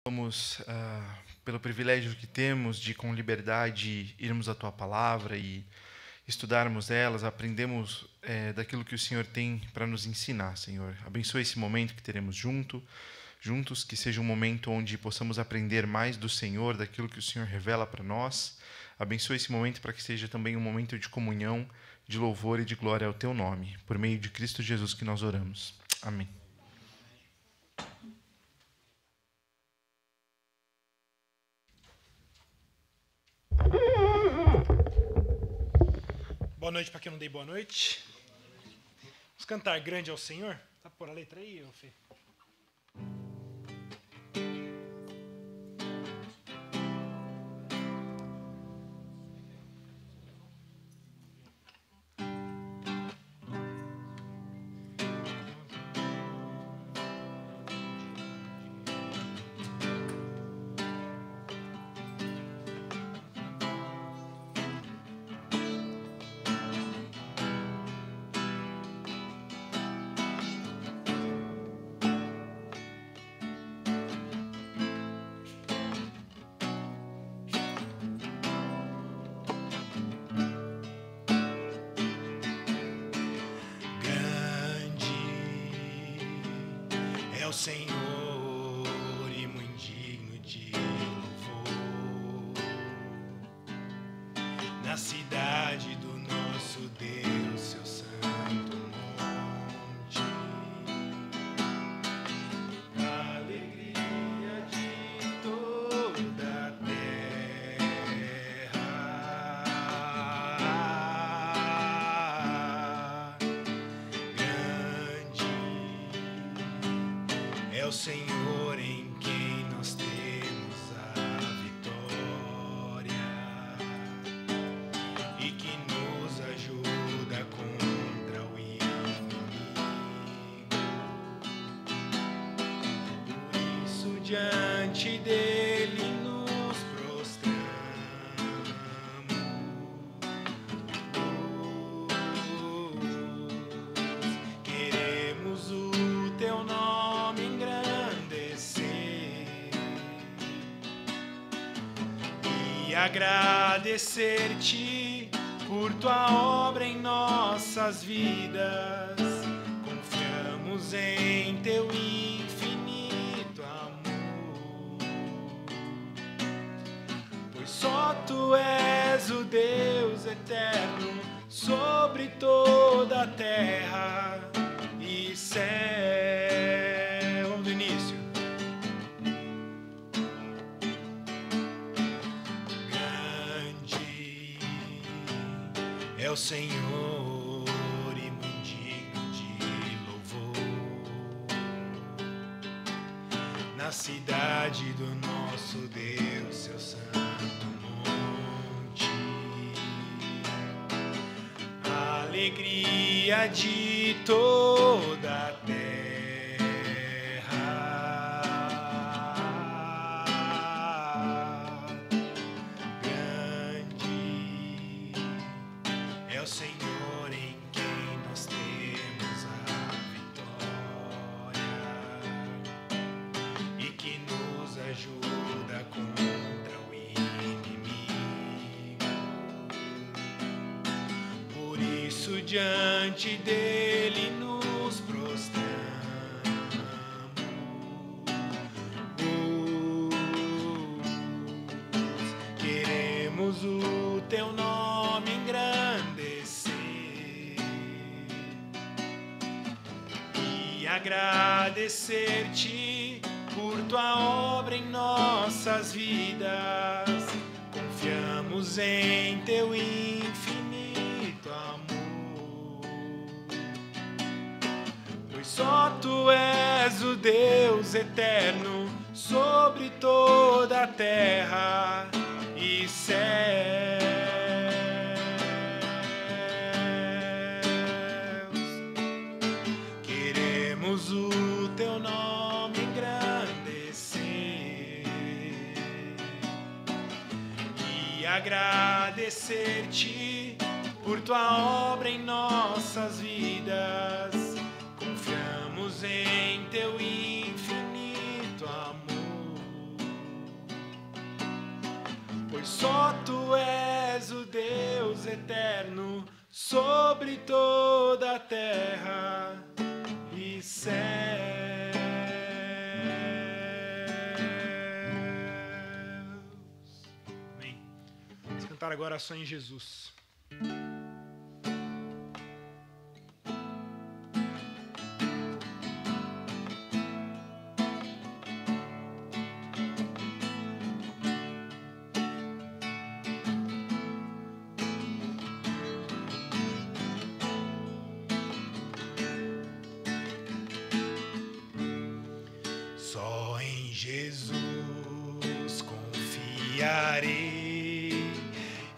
Vamos, pelo privilégio que temos de, com liberdade, irmos à Tua Palavra e estudarmos elas, aprendemos daquilo que o Senhor tem para nos ensinar, Senhor. Abençoa esse momento que teremos juntos, que seja um momento onde possamos aprender mais do Senhor, daquilo que o Senhor revela para nós. Abençoa esse momento para que seja também um momento de comunhão, de louvor e de glória ao Teu nome. Por meio de Cristo Jesus que nós oramos. Amém. Boa noite para quem não dei boa noite. Vamos cantar Grande ao Senhor? Tá por a letra aí, Fê? O Senhor e muito digno de louvor na cidade do nosso Deus, seu santo monte. A alegria de toda a terra. É o Senhor em quem nós temos a vitória e que nos ajuda contra o inimigo. Por isso, diante dele nos prostramos. Queremos o teu nome e agradecer-te por tua obra em nossas vidas. Confiamos em teu infinito amor, pois só tu és o Deus eterno sobre toda a terra e céu. Vamos do início. É o Senhor e muito digno de louvor na cidade do nosso Deus, seu santo monte. A alegria de toda a terra. É o Senhor em quem nós temos a vitória e que nos ajuda contra o inimigo. Por isso, diante dele nos prostramos. Queremos o teu nome engrandecer e agradecer-te por tua obra em nossas vidas. Confiamos em teu infinito amor, pois só tu és o Deus eterno sobre toda a terra e céus. Queremos o teu nome engrandecer e agradecer-te por tua obra em nossas vidas. Confiamos em teu infinito amor, pois só tu és o Deus eterno sobre toda a terra e céus. Amém. Vamos cantar agora só em Jesus. Jesus confiarei,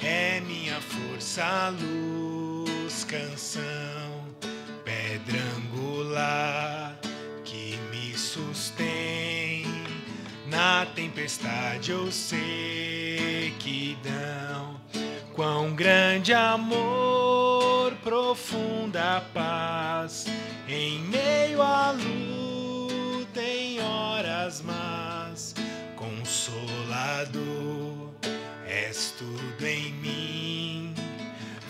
é minha força, luz, canção, pedra angular que me sustém na tempestade ou sequidão. Quão grande amor, profunda paz, em meio à luta, em horas más, consolador, és tudo em mim,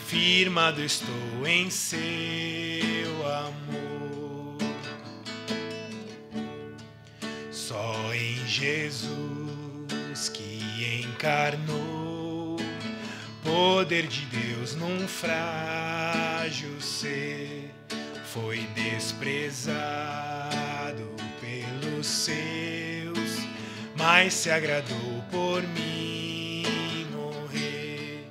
firmado estou em seu amor. Só em Jesus que encarnou, poder de Deus num frágil ser, foi desprezado pelos seus, mas se agradou por mim morrer.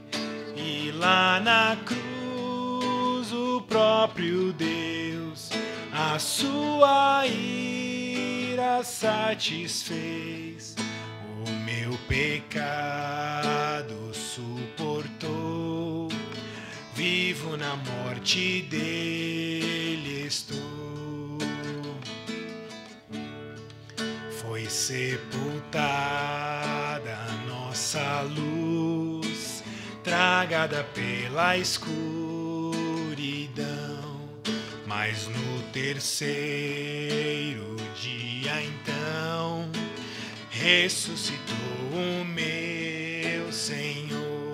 E lá na cruz o próprio Deus a sua ira satisfez, o meu pecado suportou, vivo na morte dele estou. Foi sepultada a nossa luz, tragada pela escuridão, mas no terceiro dia então ressuscitou o meu Senhor,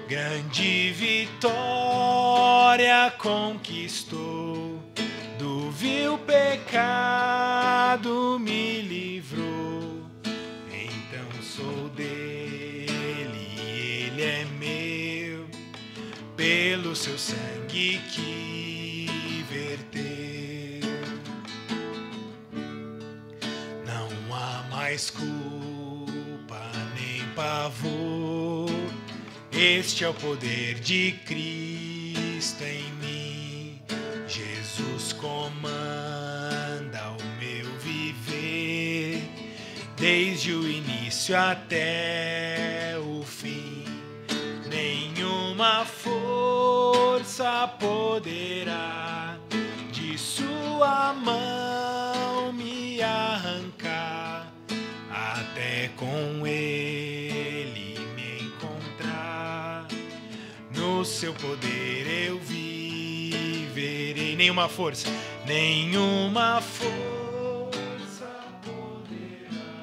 grande vitória conquistou, do vil pecado me livrou. Então sou dele, ele é meu, pelo seu sangue que verteu. Não há mais culpa nem pavor, este é o poder de Cristo em mim. Jesus comanda o meu viver, desde o início até o fim. Nenhuma força poderá de sua mão me arrancar, até com ele me encontrar. No seu poder eu viverei. Nenhuma força poderá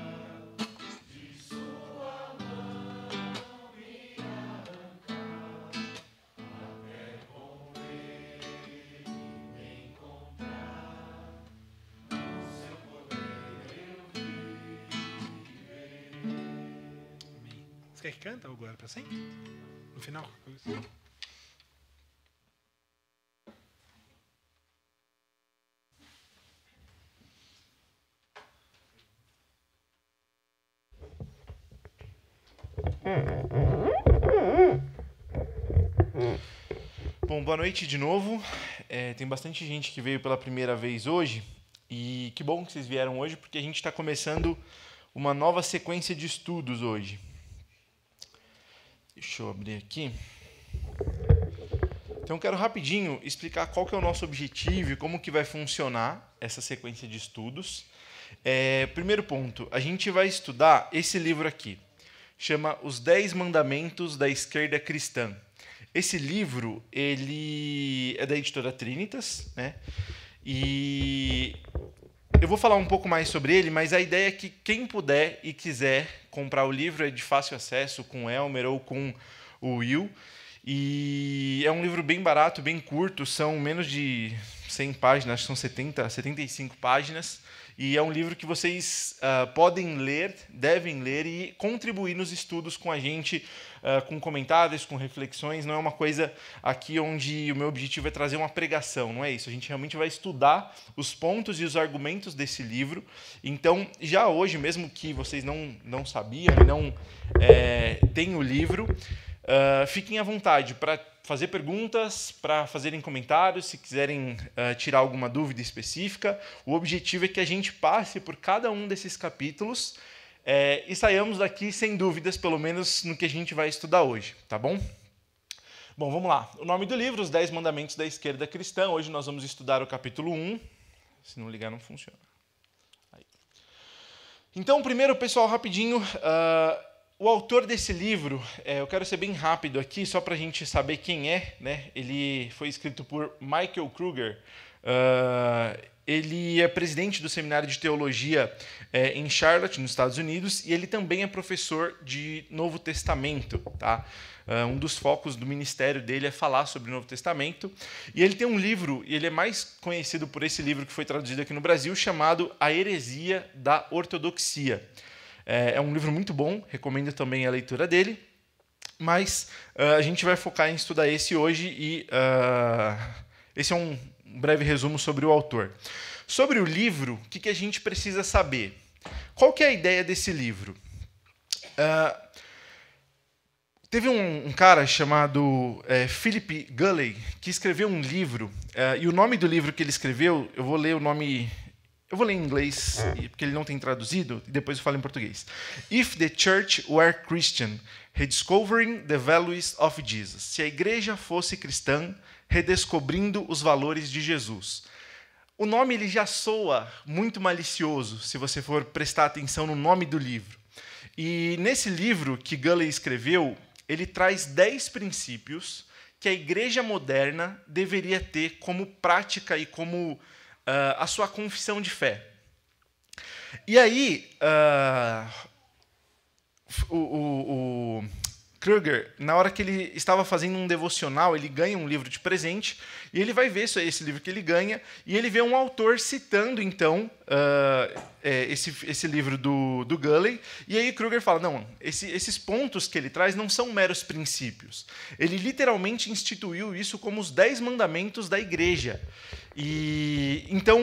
de sua mão me arrancar, até com ele me encontrar. No seu poder eu viverei. Amém. Você quer que canta, Glória para sempre? No final? Bom, boa noite de novo. Tem bastante gente que veio pela primeira vez hoje e que bom que vocês vieram hoje, porque a gente está começando uma nova sequência de estudos hoje. Deixa eu abrir aqui. Então eu quero rapidinho explicar qual que é o nosso objetivo e como que vai funcionar essa sequência de estudos. Primeiro ponto, a gente vai estudar esse livro aqui. Chama Os 10 Mandamentos da Esquerda Cristã. Esse livro, ele é da editora Trinitas, né? E eu vou falar um pouco mais sobre ele, mas a ideia é que quem puder e quiser comprar o livro é de fácil acesso com o Elmer ou com o Will. E é um livro bem barato, bem curto, são menos de 100 páginas, acho que são 75 páginas. E é um livro que vocês podem ler, devem ler e contribuir nos estudos com a gente, com comentários, com reflexões. Não é uma coisa aqui onde o meu objetivo é trazer uma pregação, não é isso. A gente realmente vai estudar os pontos e os argumentos desse livro. Então, já hoje, mesmo que vocês não sabiam e não têm o livro, fiquem à vontade para fazer perguntas, para fazerem comentários, se quiserem tirar alguma dúvida específica. O objetivo é que a gente passe por cada um desses capítulos e saiamos daqui sem dúvidas, pelo menos no que a gente vai estudar hoje, tá bom? Bom, vamos lá. O nome do livro, Os 10 Mandamentos da Esquerda Cristã. Hoje nós vamos estudar o capítulo 1. Se não ligar, não funciona. Aí. Então, primeiro, pessoal, rapidinho... O autor desse livro, eu quero ser bem rápido aqui, só para a gente saber quem é, né? Ele foi escrito por Michael Kruger. Ele é presidente do Seminário de Teologia em Charlotte, nos Estados Unidos, e ele também é professor de Novo Testamento. Tá? Um dos focos do ministério dele é falar sobre o Novo Testamento. E ele tem um livro, e ele é mais conhecido por esse livro que foi traduzido aqui no Brasil, chamado A Heresia da Ortodoxia. É um livro muito bom, recomendo também a leitura dele, mas a gente vai focar em estudar esse hoje e esse é um breve resumo sobre o autor. Sobre o livro, o que a gente precisa saber? Qual que é a ideia desse livro? Teve um cara chamado Philip Gulley que escreveu um livro, e o nome do livro que ele escreveu, eu vou ler o nome... Eu vou ler em inglês, porque ele não tem traduzido, e depois eu falo em português. If the Church Were Christian, Rediscovering the Values of Jesus. Se a igreja fosse cristã, redescobrindo os valores de Jesus. O nome ele já soa muito malicioso, se você for prestar atenção no nome do livro. E nesse livro que Gulley escreveu, ele traz 10 princípios que a igreja moderna deveria ter como prática e como... a sua confissão de fé. E aí, o Kruger, na hora que ele estava fazendo um devocional, ele ganha um livro de presente, e ele vai ver esse livro que ele ganha, e ele vê um autor citando, então, esse livro do Gulley, e aí Kruger fala, não, esses pontos que ele traz não são meros princípios. Ele literalmente instituiu isso como os 10 mandamentos da igreja. E então,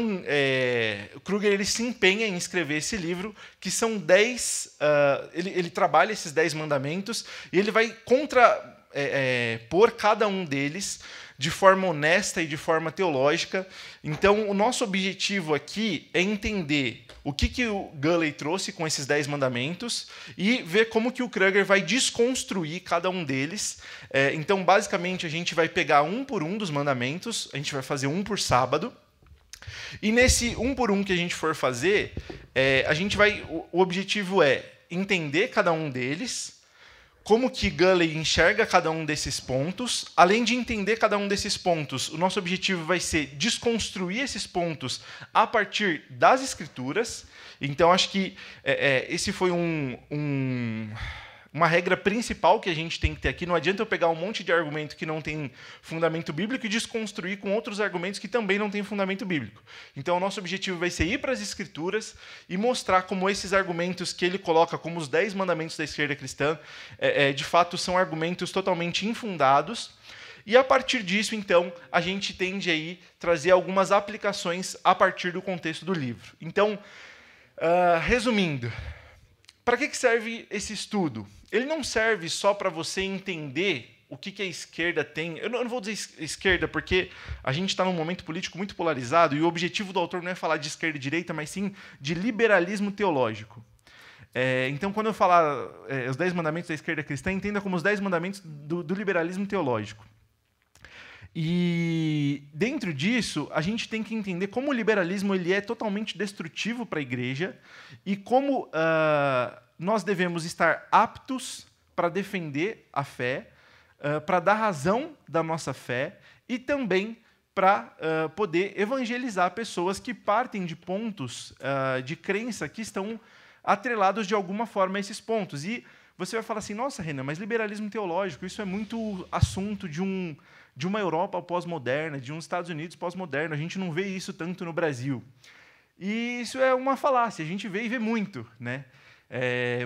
Kruger ele se empenha em escrever esse livro, que são 10... ele trabalha esses 10 mandamentos, e ele vai contrapor cada um deles de forma honesta e de forma teológica. Então, o nosso objetivo aqui é entender o que o Gulley trouxe com esses 10 mandamentos e ver como que o Kruger vai desconstruir cada um deles. Então, basicamente, a gente vai pegar um por um dos mandamentos, a gente vai fazer um por sábado, e nesse um por um que a gente for fazer, o objetivo é entender cada um deles, como que Gulley enxerga cada um desses pontos. Além de entender cada um desses pontos, o nosso objetivo vai ser desconstruir esses pontos a partir das Escrituras. Então, acho que esse foi uma regra principal que a gente tem que ter aqui. Não adianta eu pegar um monte de argumento que não tem fundamento bíblico e desconstruir com outros argumentos que também não têm fundamento bíblico. Então, o nosso objetivo vai ser ir para as Escrituras e mostrar como esses argumentos que ele coloca como os 10 mandamentos da esquerda cristã, de fato, são argumentos totalmente infundados. E, a partir disso, então, a gente tende a trazer algumas aplicações a partir do contexto do livro. Então, resumindo, para que serve esse estudo? Ele não serve só para você entender o que a esquerda tem. Eu não vou dizer esquerda, porque a gente está num momento político muito polarizado, e o objetivo do autor não é falar de esquerda e direita, mas sim de liberalismo teológico. Então, quando eu falar os 10 mandamentos da esquerda cristã, entenda como os 10 mandamentos do liberalismo teológico. E, dentro disso, a gente tem que entender como o liberalismo ele é totalmente destrutivo para a igreja e como nós devemos estar aptos para defender a fé, para dar razão da nossa fé e também para poder evangelizar pessoas que partem de pontos de crença que estão atrelados de alguma forma a esses pontos. E você vai falar assim, nossa, Renan, mas liberalismo teológico, isso é muito assunto de uma Europa pós-moderna, de uns Estados Unidos pós-moderno, a gente não vê isso tanto no Brasil. E isso é uma falácia, a gente vê e vê muito, né?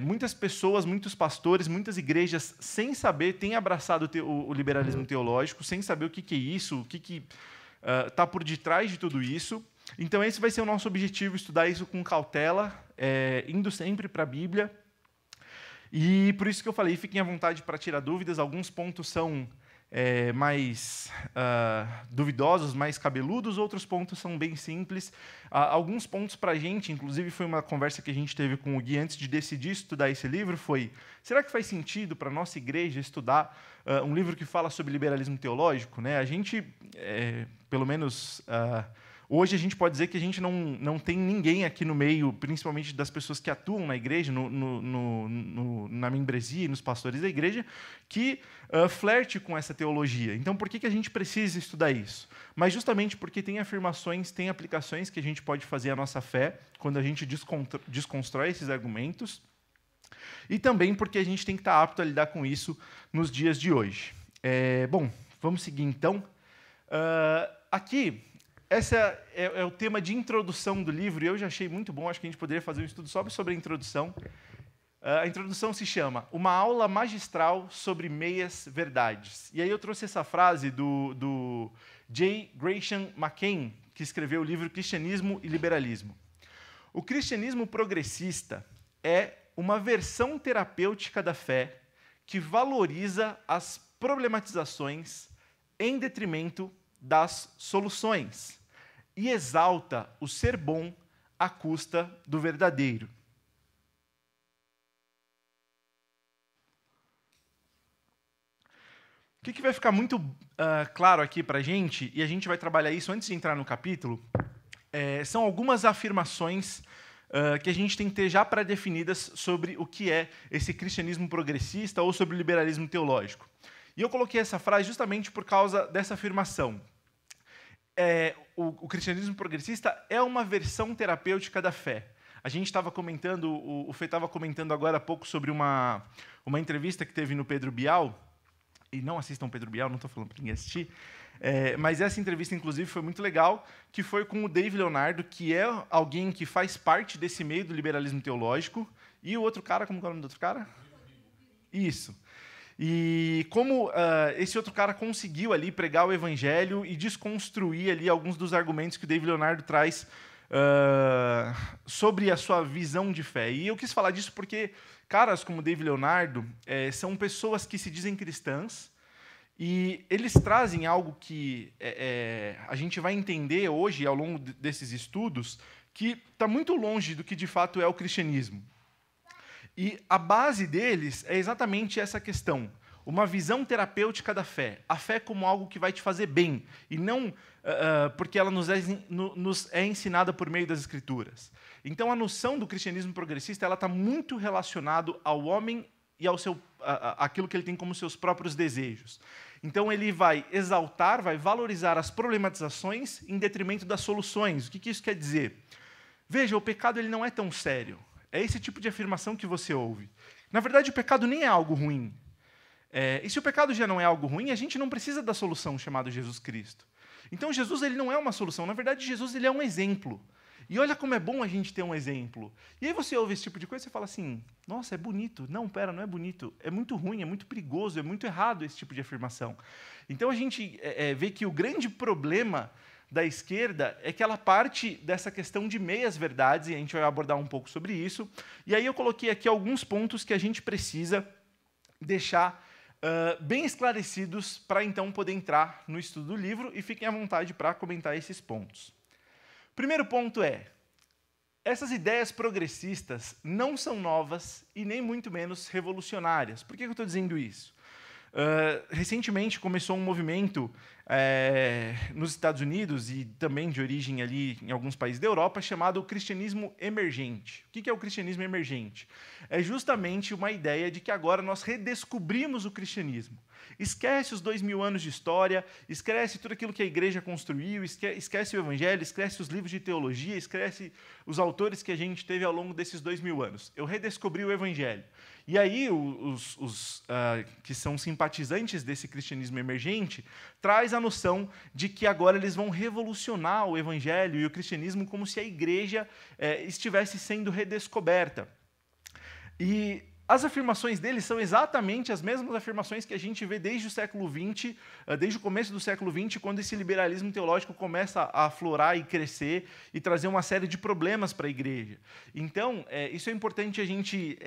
Muitas pessoas, muitos pastores, muitas igrejas, sem saber, têm abraçado o liberalismo teológico, sem saber o que é isso, o que está por detrás de tudo isso. Então, esse vai ser o nosso objetivo, estudar isso com cautela, indo sempre para a Bíblia. E por isso que eu falei, fiquem à vontade para tirar dúvidas. Alguns pontos são mais duvidosos, mais cabeludos, outros pontos são bem simples. Alguns pontos para a gente, inclusive foi uma conversa que a gente teve com o Gui antes de decidir estudar esse livro, foi, será que faz sentido para a nossa igreja estudar um livro que fala sobre liberalismo teológico? Né? A gente, pelo menos... hoje a gente pode dizer que a gente não tem ninguém aqui no meio, principalmente das pessoas que atuam na igreja, na membresia e nos pastores da igreja, que flerte com essa teologia. Então, por que a gente precisa estudar isso? Mas justamente porque tem afirmações, tem aplicações que a gente pode fazer à nossa fé, quando a gente desconstrói esses argumentos, e também porque a gente tem que estar apto a lidar com isso nos dias de hoje. Bom, vamos seguir então. Aqui... Esse é o tema de introdução do livro, e eu já achei muito bom, acho que a gente poderia fazer um estudo só sobre a introdução. A introdução se chama Uma Aula Magistral sobre Meias Verdades. E aí eu trouxe essa frase do J. Gresham Machen, que escreveu o livro Cristianismo e Liberalismo. O cristianismo progressista é uma versão terapêutica da fé que valoriza as problematizações em detrimento das soluções e exalta o ser bom à custa do verdadeiro. O que vai ficar muito claro aqui para a gente, e a gente vai trabalhar isso antes de entrar no capítulo, são algumas afirmações que a gente tem que ter já pré-definidas sobre o que é esse cristianismo progressista ou sobre o liberalismo teológico. E eu coloquei essa frase justamente por causa dessa afirmação. O cristianismo progressista é uma versão terapêutica da fé. A gente estava comentando, o Fê estava comentando agora há pouco sobre uma entrevista que teve no Pedro Bial, e não assistam Pedro Bial, não estou falando para ninguém assistir, mas essa entrevista, inclusive, foi muito legal, que foi com o Dave Leonardo, que é alguém que faz parte desse meio do liberalismo teológico, e o outro cara, como é o nome do outro cara? Isso. E como esse outro cara conseguiu ali pregar o evangelho e desconstruir ali alguns dos argumentos que o Dave Leonardo traz sobre a sua visão de fé. E eu quis falar disso porque caras como o Dave Leonardo são pessoas que se dizem cristãs e eles trazem algo que a gente vai entender hoje, ao longo desses estudos, que está muito longe do que de fato é o cristianismo. E a base deles é exatamente essa questão, uma visão terapêutica da fé. A fé como algo que vai te fazer bem, e não porque ela nos é ensinada por meio das Escrituras. Então, a noção do cristianismo progressista está muito relacionado ao homem e àquilo que ele tem como seus próprios desejos. Então, ele vai exaltar, vai valorizar as problematizações em detrimento das soluções. O que isso quer dizer? Veja, o pecado ele não é tão sério. É esse tipo de afirmação que você ouve. Na verdade, o pecado nem é algo ruim. E se o pecado já não é algo ruim, a gente não precisa da solução chamada Jesus Cristo. Então, Jesus ele não é uma solução. Na verdade, Jesus ele é um exemplo. E olha como é bom a gente ter um exemplo. E aí você ouve esse tipo de coisa e você fala assim, nossa, é bonito. Não, pera, não é bonito. É muito ruim, é muito perigoso, é muito errado esse tipo de afirmação. Então, a gente vê que o grande problema da esquerda é que ela parte dessa questão de meias verdades, e a gente vai abordar um pouco sobre isso. E aí eu coloquei aqui alguns pontos que a gente precisa deixar bem esclarecidos para então poder entrar no estudo do livro, e fiquem à vontade para comentar esses pontos. O primeiro ponto essas ideias progressistas não são novas e nem muito menos revolucionárias. Por que eu estou dizendo isso? Recentemente começou um movimento nos Estados Unidos e também de origem ali em alguns países da Europa, chamado cristianismo emergente. O que é o cristianismo emergente? É justamente uma ideia de que agora nós redescobrimos o cristianismo. Esquece os 2000 anos de história, esquece tudo aquilo que a igreja construiu, esquece o evangelho, esquece os livros de teologia, esquece os autores que a gente teve ao longo desses 2000 anos. Eu redescobri o evangelho. E aí, os que são simpatizantes desse cristianismo emergente, traz a noção de que agora eles vão revolucionar o evangelho e o cristianismo como se a igreja estivesse sendo redescoberta. E as afirmações deles são exatamente as mesmas afirmações que a gente vê desde o século XX, desde o começo do século XX, quando esse liberalismo teológico começa a aflorar e crescer e trazer uma série de problemas para a igreja. Então, isso é importante a gente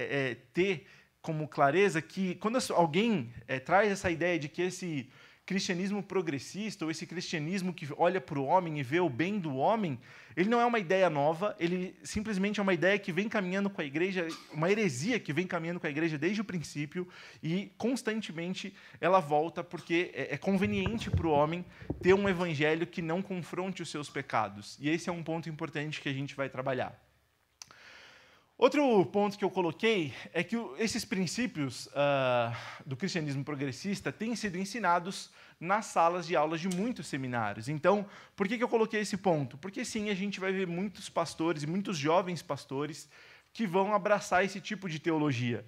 ter como clareza que quando alguém traz essa ideia de que esse cristianismo progressista, ou esse cristianismo que olha para o homem e vê o bem do homem, ele não é uma ideia nova, ele simplesmente é uma ideia que vem caminhando com a igreja, uma heresia que vem caminhando com a igreja desde o princípio, e constantemente ela volta, porque é conveniente para o homem ter um evangelho que não confronte os seus pecados. E esse é um ponto importante que a gente vai trabalhar. Outro ponto que eu coloquei é que esses princípios do cristianismo progressista têm sido ensinados nas salas de aulas de muitos seminários. Então, por que eu coloquei esse ponto? Porque, sim, a gente vai ver muitos pastores e muitos jovens pastores que vão abraçar esse tipo de teologia.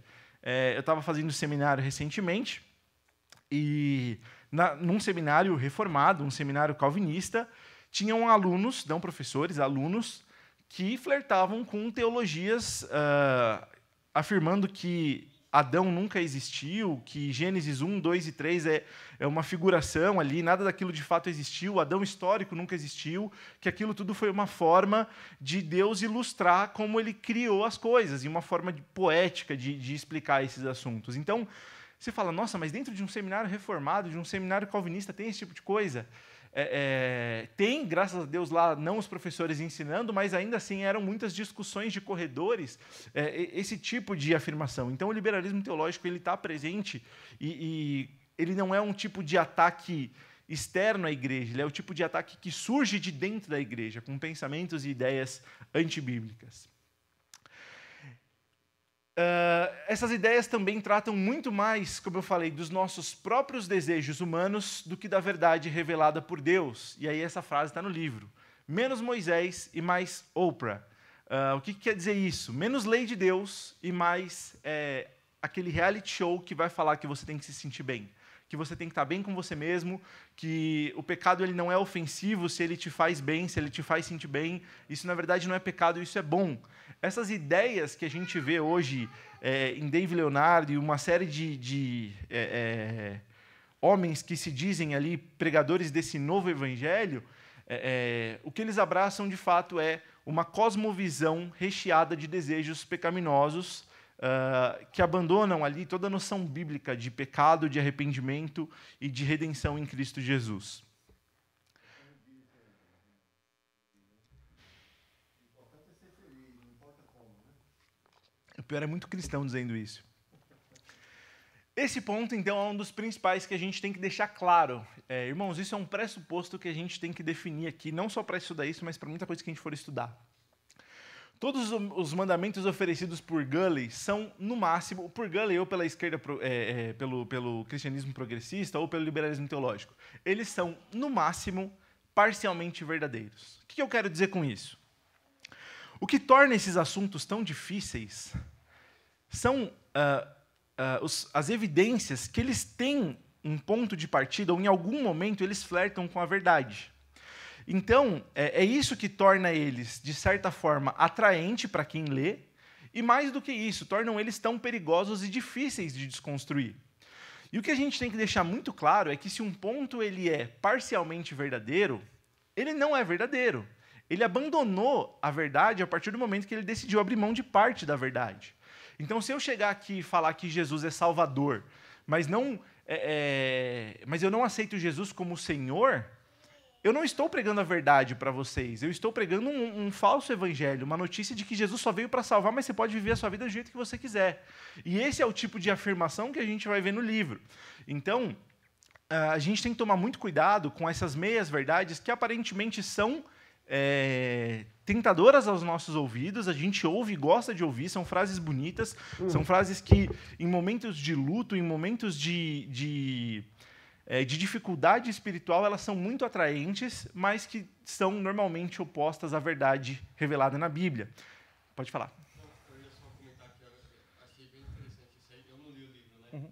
Eu estava fazendo seminário recentemente e, num seminário reformado, um seminário calvinista, tinham alunos, não professores, alunos, que flertavam com teologias afirmando que Adão nunca existiu, que Gênesis 1, 2 e 3 é uma figuração ali, nada daquilo de fato existiu, Adão histórico nunca existiu, que aquilo tudo foi uma forma de Deus ilustrar como ele criou as coisas, e uma forma poética de explicar esses assuntos. Então, você fala, nossa, mas dentro de um seminário reformado, de um seminário calvinista, tem esse tipo de coisa? Tem, graças a Deus, lá não os professores ensinando, mas ainda assim eram muitas discussões de corredores, esse tipo de afirmação. Então, o liberalismo teológico está presente e ele não é um tipo de ataque externo à igreja, ele é o tipo de ataque que surge de dentro da igreja, com pensamentos e ideias antibíblicas. Essas ideias também tratam muito mais, como eu falei, dos nossos próprios desejos humanos do que da verdade revelada por Deus. E aí essa frase está no livro. Menos Moisés e mais Oprah. O que quer dizer isso? Menos lei de Deus e mais aquele reality show que vai falar que você tem que se sentir bem, que você tem que estar bem com você mesmo, que o pecado ele não é ofensivo se ele te faz bem, se ele te faz sentir bem. Isso, na verdade, não é pecado, isso é bom. Essas ideias que a gente vê hoje em David Leonardo e uma série de homens que se dizem ali pregadores desse novo evangelho, o que eles abraçam, de fato, é uma cosmovisão recheada de desejos pecaminosos, que abandonam ali toda a noção bíblica de pecado, de arrependimento e de redenção em Cristo Jesus. O pior é muito cristão dizendo isso. Esse ponto, então, é um dos principais que a gente tem que deixar claro. Irmãos, isso é um pressuposto que a gente tem que definir aqui, não só para estudar isso, mas para muita coisa que a gente for estudar. Todos os mandamentos oferecidos por Gulley são, no máximo, por Gulley ou pela esquerda, pelo cristianismo progressista ou pelo liberalismo teológico, eles são, no máximo, parcialmente verdadeiros. O que eu quero dizer com isso? O que torna esses assuntos tão difíceis são as evidências que eles têm um ponto de partida, ou em algum momento eles flertam com a verdade. Então, é isso que torna eles, de certa forma, atraente para quem lê, e mais do que isso, tornam eles tão perigosos e difíceis de desconstruir. E o que a gente tem que deixar muito claro é que se um ponto ele é parcialmente verdadeiro, ele não é verdadeiro. Ele abandonou a verdade a partir do momento que ele decidiu abrir mão de parte da verdade. Então, se eu chegar aqui e falar que Jesus é Salvador, mas eu não aceito Jesus como Senhor, eu não estou pregando a verdade para vocês, eu estou pregando um falso evangelho, uma notícia de que Jesus só veio para salvar, mas você pode viver a sua vida do jeito que você quiser. E esse é o tipo de afirmação que a gente vai ver no livro. Então, a gente tem que tomar muito cuidado com essas meias-verdades que aparentemente são tentadoras aos nossos ouvidos, a gente ouve e gosta de ouvir, são frases bonitas, são frases que, em momentos de luto, em momentos de dificuldade espiritual, elas são muito atraentes, mas que são normalmente opostas à verdade revelada na Bíblia. Pode falar. Eu ia só comentar que eu achei bem interessante isso aí. Eu não li o livro, né?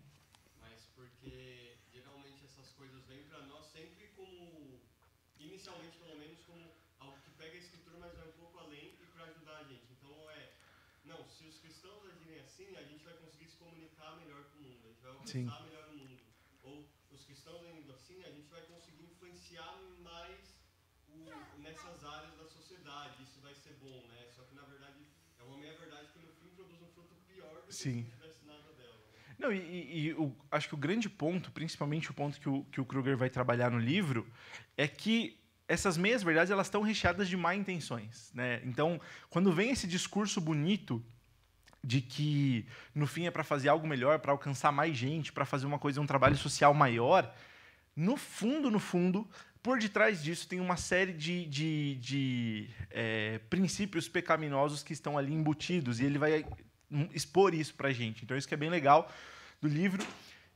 Mas porque geralmente essas coisas vêm para nós sempre como, inicialmente pelo menos, como algo que pega a escritura, mas vai um pouco além e para ajudar a gente. Então não, se os cristãos agirem assim, a gente vai conseguir se comunicar melhor com o mundo, a gente vai alcançar melhor o mundo. Ou os cristãos agindo assim, a gente vai conseguir influenciar mais nessas áreas da sociedade, isso vai ser bom, né? Só que na verdade é uma meia-verdade que no fim produz um fruto pior do que se não tivesse nada dela. Né? Não, acho que o grande ponto, principalmente o ponto que o Kruger vai trabalhar no livro, é que essas meias-verdades elas estão recheadas de má intenções, né? Então, quando vem esse discurso bonito de que no fim é para fazer algo melhor, para alcançar mais gente, para fazer uma coisa, um trabalho social maior, no fundo, por detrás disso tem uma série de princípios pecaminosos que estão ali embutidos, e ele vai expor isso para a gente. Então, isso que é bem legal do livro.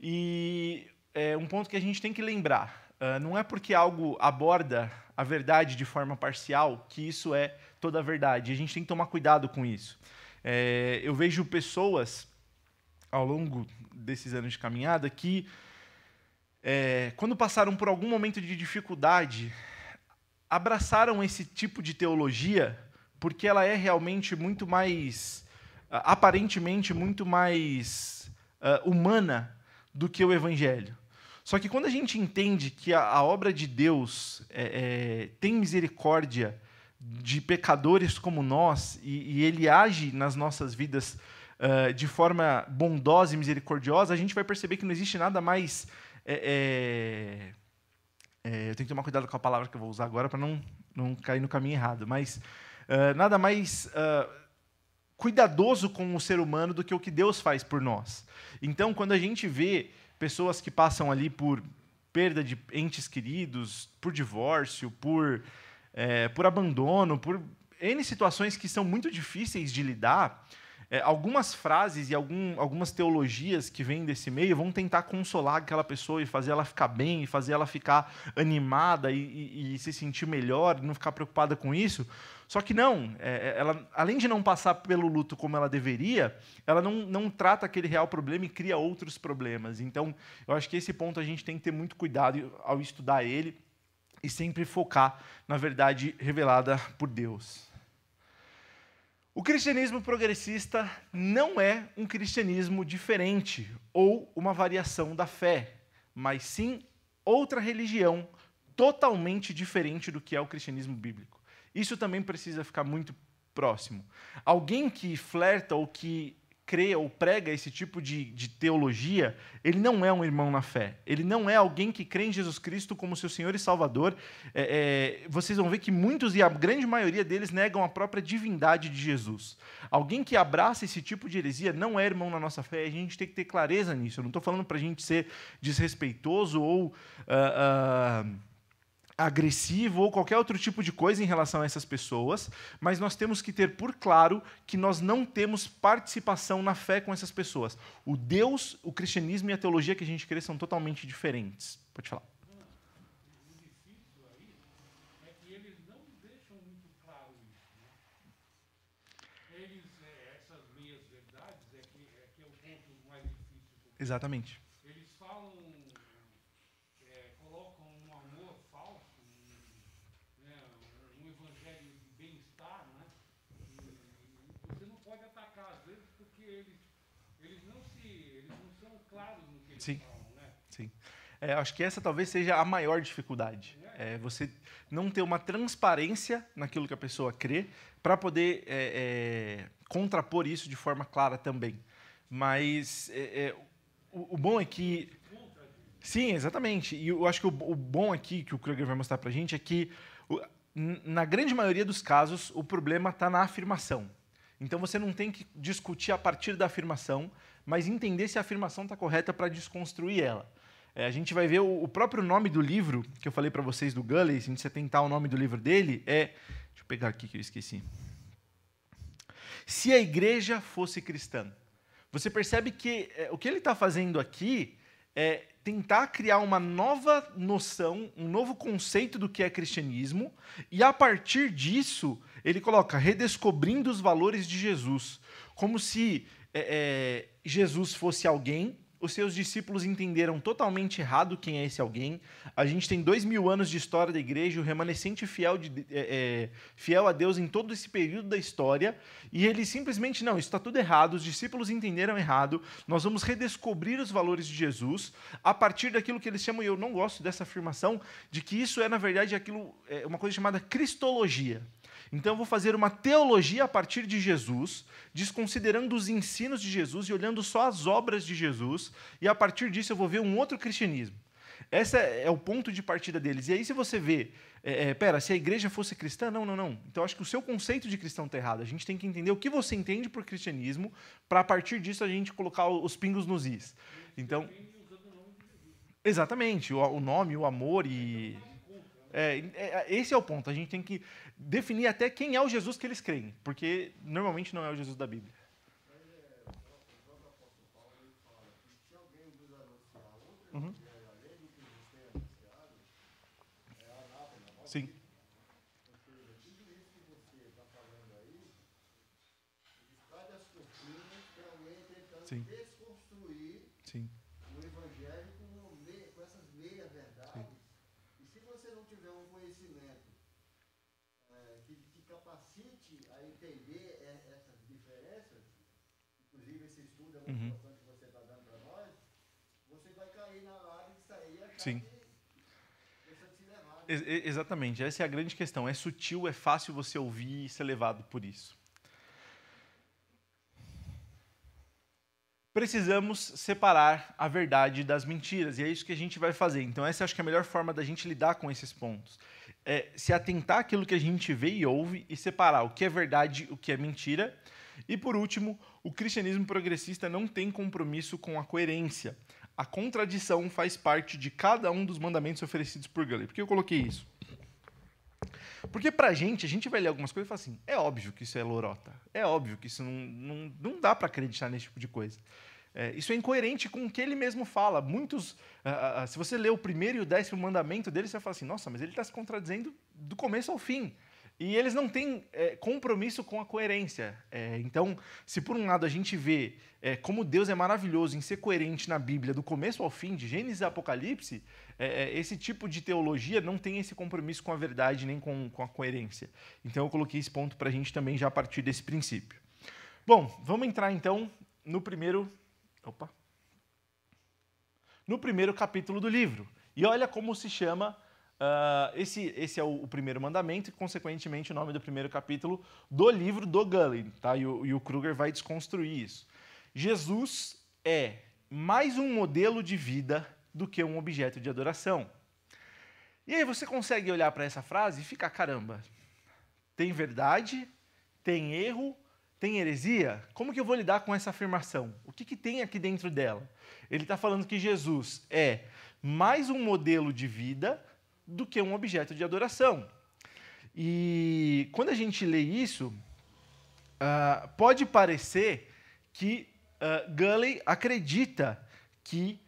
E um ponto que a gente tem que lembrar, não é porque algo aborda a verdade de forma parcial que isso é toda a verdade. A gente tem que tomar cuidado com isso. Eu vejo pessoas, ao longo desses anos de caminhada, que, quando passaram por algum momento de dificuldade, abraçaram esse tipo de teologia porque ela é realmente muito mais, aparentemente, muito mais humana do que o Evangelho. Só que quando a gente entende que a obra de Deus tem misericórdia de pecadores como nós, e Ele age nas nossas vidas de forma bondosa e misericordiosa, a gente vai perceber que não existe nada mais... eu tenho que tomar cuidado com a palavra que eu vou usar agora para não cair no caminho errado, mas nada mais cuidadoso com o ser humano do que o que Deus faz por nós. Então, quando a gente vê pessoas que passam ali por perda de entes queridos, por divórcio, por abandono, por N situações que são muito difíceis de lidar, algumas frases e algumas teologias que vêm desse meio vão tentar consolar aquela pessoa e fazer ela ficar bem, e fazer ela ficar animada e se sentir melhor, não ficar preocupada com isso. Só que não, ela, além de não passar pelo luto como ela deveria, ela não trata aquele real problema e cria outros problemas. Então, eu acho que esse ponto a gente tem que ter muito cuidado ao estudar ele e sempre focar na verdade revelada por Deus. O cristianismo progressista não é um cristianismo diferente ou uma variação da fé, mas sim outra religião totalmente diferente do que é o cristianismo bíblico. Isso também precisa ficar muito próximo. Alguém que flerta ou que crê ou prega esse tipo de teologia, ele não é um irmão na fé. Ele não é alguém que crê em Jesus Cristo como seu Senhor e Salvador. Vocês vão ver que muitos, e a grande maioria deles, negam a própria divindade de Jesus. Alguém que abraça esse tipo de heresia não é irmão na nossa fé. A gente tem que ter clareza nisso. Eu não estou falando para a gente ser desrespeitoso ou agressivo ou qualquer outro tipo de coisa em relação a essas pessoas, mas nós temos que ter por claro que nós não temos participação na fé com essas pessoas. O Deus, o cristianismo e a teologia que a gente crê são totalmente diferentes. Pode falar. O difícil aí é que eles não deixam muito claro isso. Né? Essas meias verdades é que é o ponto mais difícil. Exatamente. Eles falam, colocam um amor falso, um evangelho de bem-estar, né? E você não pode atacar às vezes porque eles não são claros no que eles falam, né? Sim. Acho que essa talvez seja a maior dificuldade. Você não ter uma transparência naquilo que a pessoa crê para poder contrapor isso de forma clara também. Mas o bom é que... Sim, exatamente. E eu acho que o bom aqui, que o Kruger vai mostrar para a gente, é que, na grande maioria dos casos, o problema está na afirmação. Então, você não tem que discutir a partir da afirmação, mas entender se a afirmação está correta para desconstruir ela. A gente vai ver o próprio nome do livro, que eu falei para vocês do Gulley, se a gente tentar o nome do livro dele, deixa eu pegar aqui que eu esqueci. Se a igreja fosse cristã. Você percebe que o que ele está fazendo aqui é tentar criar uma nova noção, um novo conceito do que é cristianismo, e a partir disso, ele coloca redescobrindo os valores de Jesus, como se Jesus fosse alguém. Os seus discípulos entenderam totalmente errado quem é esse alguém. A gente tem 2000 anos de história da igreja, o remanescente fiel a Deus em todo esse período da história, e ele simplesmente, não, isso está tudo errado, os discípulos entenderam errado, nós vamos redescobrir os valores de Jesus a partir daquilo que eles chamam, e eu não gosto dessa afirmação, de que isso é, na verdade, uma coisa chamada cristologia. Então eu vou fazer uma teologia a partir de Jesus, desconsiderando os ensinos de Jesus e olhando só as obras de Jesus, e a partir disso eu vou ver um outro cristianismo. Esse é o ponto de partida deles. E aí se você vê, se a igreja fosse cristã, não. Então acho que o seu conceito de cristão está errado. A gente tem que entender o que você entende por cristianismo, para a partir disso a gente colocar os pingos nos is. Então, exatamente, o nome, o amor e... esse é o ponto. A gente tem que definir até quem é o Jesus que eles creem, porque normalmente não é o Jesus da Bíblia. Uhum. Sim. Sim. Sim. O evangelho com essas meias verdades. E se você não tiver um conhecimento que capacite a entender essas diferenças, inclusive esse estudo é muito importante que você está dando para nós, você vai cair na área de sair e achar Sim. que você se levar. Exatamente, essa é a grande questão. É sutil, é fácil você ouvir e ser levado por isso. Precisamos separar a verdade das mentiras, e é isso que a gente vai fazer. Então essa acho que é a melhor forma da gente lidar com esses pontos. É se atentar àquilo que a gente vê e ouve e separar o que é verdade, o que é mentira. E por último, o cristianismo progressista não tem compromisso com a coerência. A contradição faz parte de cada um dos mandamentos oferecidos por Gulley. Por que eu coloquei isso? Porque pra gente, a gente vai ler algumas coisas e fala assim, é óbvio que isso é lorota, é óbvio que isso não dá para acreditar nesse tipo de coisa. Isso é incoerente com o que ele mesmo fala. Se você ler o 1º e o 10º mandamento dele, você vai falar assim, nossa, mas ele está se contradizendo do começo ao fim. E eles não têm compromisso com a coerência. Então, se por um lado a gente vê como Deus é maravilhoso em ser coerente na Bíblia, do começo ao fim, de Gênesis a Apocalipse, esse tipo de teologia não tem esse compromisso com a verdade nem com a coerência. Então, eu coloquei esse ponto para a gente também já a partir desse princípio. Bom, vamos entrar então no primeiro capítulo do livro. E olha como se chama... esse é o primeiro mandamento e, consequentemente, o nome do primeiro capítulo do livro do Gulley. Tá? E o Kruger vai desconstruir isso. Jesus é mais um modelo de vida do que um objeto de adoração. E aí você consegue olhar para essa frase e ficar, caramba, tem verdade, tem erro, tem heresia? Como que eu vou lidar com essa afirmação? O que tem aqui dentro dela? Ele está falando que Jesus é mais um modelo de vida do que um objeto de adoração. E quando a gente lê isso, pode parecer que Gulley acredita que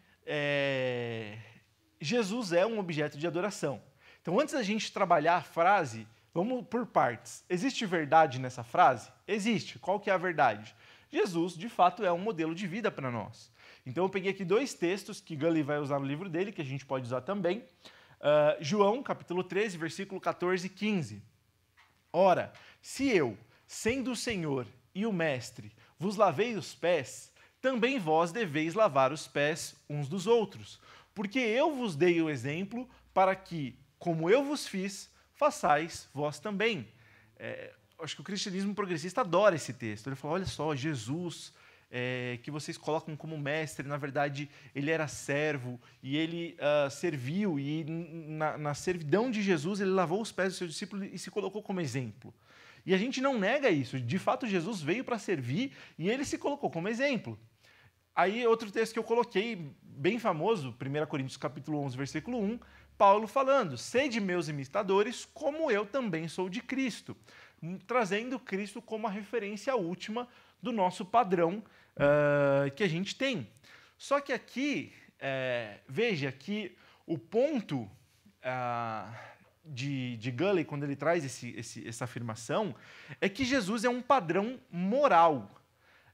Jesus é um objeto de adoração. Então, antes da gente trabalhar a frase, vamos por partes. Existe verdade nessa frase? Existe. Qual que é a verdade? Jesus, de fato, é um modelo de vida para nós. Então, eu peguei aqui 2 textos que Gulley vai usar no livro dele, que a gente pode usar também. João, capítulo 13, versículo 14 e 15. Ora, se eu, sendo o Senhor e o Mestre, vos lavei os pés, também vós deveis lavar os pés uns dos outros, porque eu vos dei o exemplo para que, como eu vos fiz, façais vós também. Acho que o cristianismo progressista adora esse texto. Ele fala, olha só, Jesus... que vocês colocam como mestre, na verdade, ele era servo e ele serviu, e na servidão de Jesus ele lavou os pés do seu discípulo e se colocou como exemplo. E a gente não nega isso. De fato, Jesus veio para servir e ele se colocou como exemplo. aí outro texto que eu coloquei, bem famoso, 1 Coríntios capítulo 11, versículo 1, Paulo falando, sede meus imitadores, como eu também sou de Cristo, trazendo Cristo como a referência última do nosso padrão que a gente tem. Só que aqui, veja que o ponto de Gulley, quando ele traz essa afirmação, é que Jesus é um padrão moral.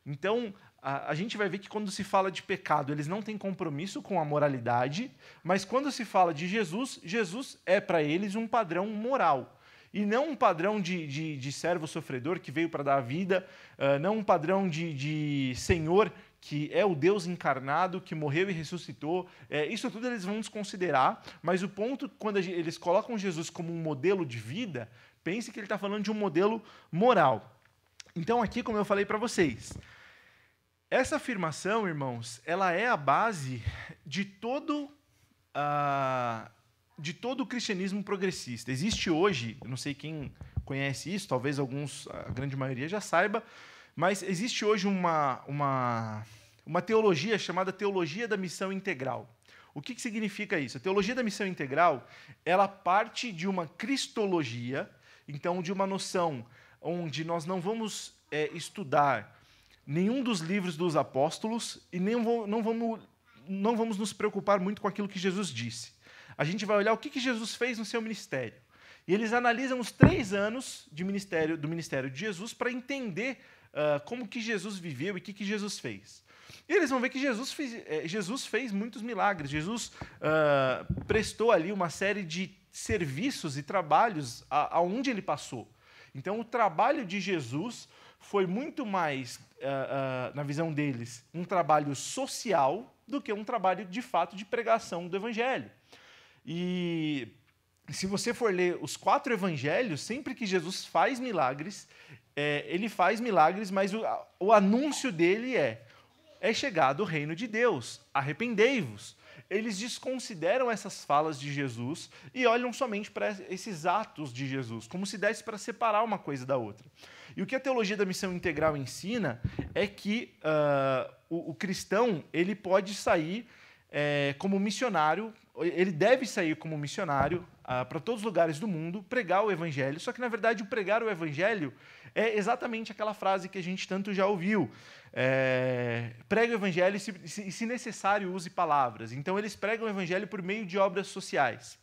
Então, a gente vai ver que quando se fala de pecado, eles não têm compromisso com a moralidade, mas quando se fala de Jesus, Jesus é para eles um padrão moral. E não um padrão de servo sofredor que veio para dar a vida, não um padrão de Senhor que é o Deus encarnado, que morreu e ressuscitou. Isso tudo eles vão desconsiderar, mas o ponto, quando eles colocam Jesus como um modelo de vida, pense que ele está falando de um modelo moral. Então aqui, como eu falei para vocês, essa afirmação, irmãos, ela é a base de todo o cristianismo progressista. Existe hoje, eu não sei quem conhece isso, talvez alguns, a grande maioria já saiba, mas existe hoje uma teologia chamada teologia da missão integral. O que significa isso? A teologia da missão integral, ela parte de uma cristologia, então de uma noção onde nós não vamos estudar nenhum dos livros dos apóstolos e não vamos nos preocupar muito com aquilo que Jesus disse. A gente vai olhar o que Jesus fez no seu ministério. E eles analisam os 3 anos do ministério de Jesus para entender como que Jesus viveu e o que Jesus fez. E eles vão ver que Jesus fez muitos milagres. Jesus prestou ali uma série de serviços e trabalhos aonde ele passou. Então, o trabalho de Jesus foi muito mais, na visão deles, um trabalho social do que um trabalho, de fato, de pregação do Evangelho. E se você for ler os 4 evangelhos, sempre que Jesus faz milagres, ele faz milagres, mas o anúncio dele é chegado o reino de Deus, arrependei-vos. Eles desconsideram essas falas de Jesus e olham somente para esses atos de Jesus, como se desse para separar uma coisa da outra. E o que a teologia da missão integral ensina é que o cristão ele pode sair como missionário, ele deve sair como missionário para todos os lugares do mundo, pregar o evangelho, só que, na verdade, o pregar o evangelho é exatamente aquela frase que a gente tanto já ouviu. Pregue o evangelho e, se necessário, use palavras. Então, eles pregam o evangelho por meio de obras sociais.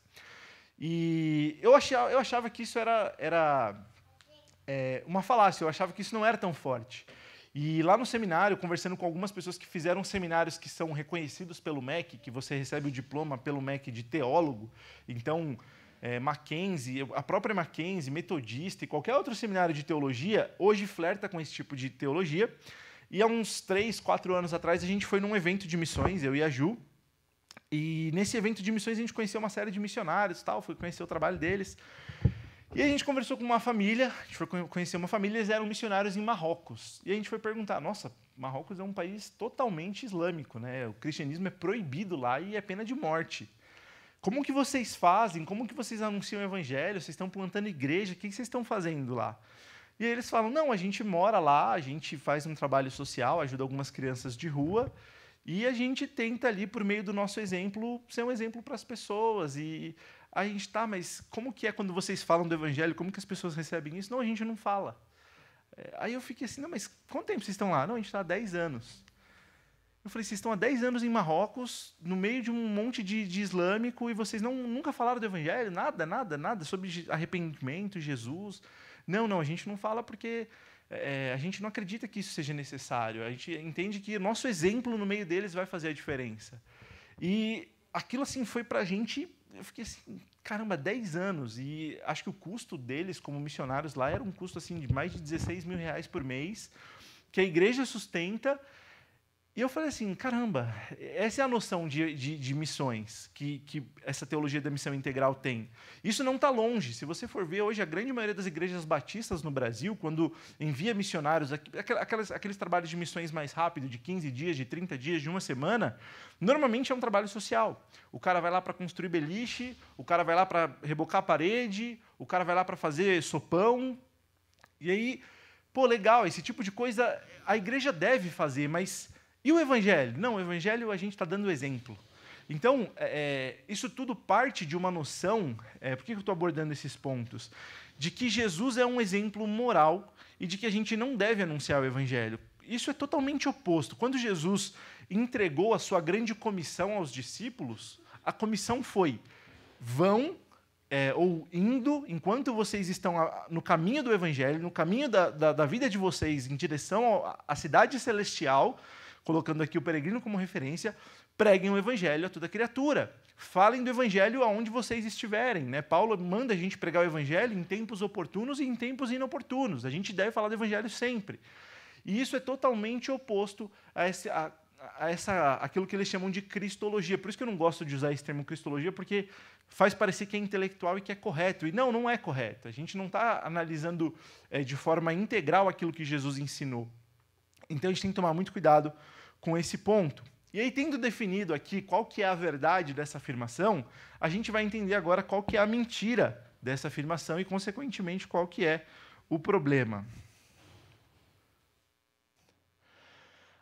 E eu achava que isso era uma falácia, eu achava que isso não era tão forte. E lá no seminário, conversando com algumas pessoas que fizeram seminários que são reconhecidos pelo MEC, que você recebe o diploma pelo MEC de teólogo, então, Mackenzie, a própria Mackenzie, Metodista e qualquer outro seminário de teologia, hoje flerta com esse tipo de teologia. E há uns 3, 4 anos atrás, a gente foi num evento de missões, eu e a Ju, e nesse evento de missões a gente conheceu uma série de missionários, fui conhecer o trabalho deles. E a gente conversou com uma família, a gente foi conhecer uma família, eles eram missionários em Marrocos. E a gente foi perguntar, nossa, Marrocos é um país totalmente islâmico, né? O cristianismo é proibido lá e é pena de morte. Como que vocês fazem? Como que vocês anunciam o evangelho? Vocês estão plantando igreja? O que vocês estão fazendo lá? E aí eles falam, não, a gente mora lá, a gente faz um trabalho social, ajuda algumas crianças de rua, e a gente tenta ali, por meio do nosso exemplo, ser um exemplo para as pessoas. E a gente, mas como que é quando vocês falam do evangelho? Como que as pessoas recebem isso? Não, a gente não fala. Aí eu fiquei assim, não, mas quanto tempo vocês estão lá? Não, a gente está há 10 anos. Eu falei, vocês estão há 10 anos em Marrocos, no meio de um monte de islâmico, e vocês nunca falaram do evangelho? Nada sobre arrependimento, Jesus. Não, a gente não fala porque a gente não acredita que isso seja necessário. A gente entende que nosso exemplo no meio deles vai fazer a diferença. E aquilo assim foi para a gente, eu fiquei assim, caramba, 10 anos. E acho que o custo deles como missionários lá era um custo assim, de mais de 16 mil reais por mês, que a igreja sustenta. E eu falei assim, caramba, essa é a noção de missões que essa teologia da missão integral tem. Isso não está longe. Se você for ver, hoje a grande maioria das igrejas batistas no Brasil, quando envia missionários, aqueles trabalhos de missões mais rápidos, de 15 dias, de 30 dias, de uma semana, normalmente é um trabalho social. O cara vai lá para construir beliche, o cara vai lá para rebocar a parede, o cara vai lá para fazer sopão. E aí, legal, esse tipo de coisa a igreja deve fazer, mas E o evangelho? Não, o evangelho a gente está dando exemplo. Então, isso tudo parte de uma noção, por que eu estou abordando esses pontos? De que Jesus é um exemplo moral e de que a gente não deve anunciar o evangelho. Isso é totalmente oposto. Quando Jesus entregou a sua grande comissão aos discípulos, a comissão foi: vão, ou indo, enquanto vocês estão no caminho do evangelho, no caminho da vida de vocês, em direção à cidade celestial, colocando aqui o peregrino como referência, preguem o evangelho a toda criatura. Falem do evangelho aonde vocês estiverem. Né? Paulo manda a gente pregar o evangelho em tempos oportunos e em tempos inoportunos. A gente deve falar do evangelho sempre. E isso é totalmente oposto aquilo que eles chamam de cristologia. Por isso que eu não gosto de usar esse termo cristologia, porque faz parecer que é intelectual e que é correto. E não é correto. A gente não está analisando de forma integral aquilo que Jesus ensinou. Então, a gente tem que tomar muito cuidado com esse ponto. E aí, tendo definido aqui qual que é a verdade dessa afirmação, a gente vai entender agora qual que é a mentira dessa afirmação e, consequentemente, qual que é o problema.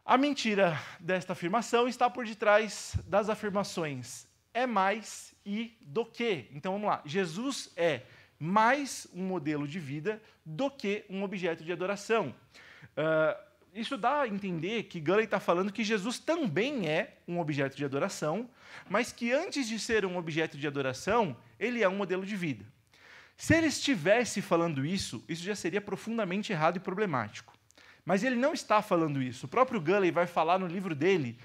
A mentira desta afirmação está por detrás das afirmações é mais e do que. Então, vamos lá. Jesus é mais um modelo de vida do que um objeto de adoração. Isso dá a entender que Gulley está falando que Jesus também é um objeto de adoração, mas que antes de ser um objeto de adoração, ele é um modelo de vida. Se ele estivesse falando isso já seria profundamente errado e problemático. Mas ele não está falando isso. O próprio Gulley vai falar no livro dele,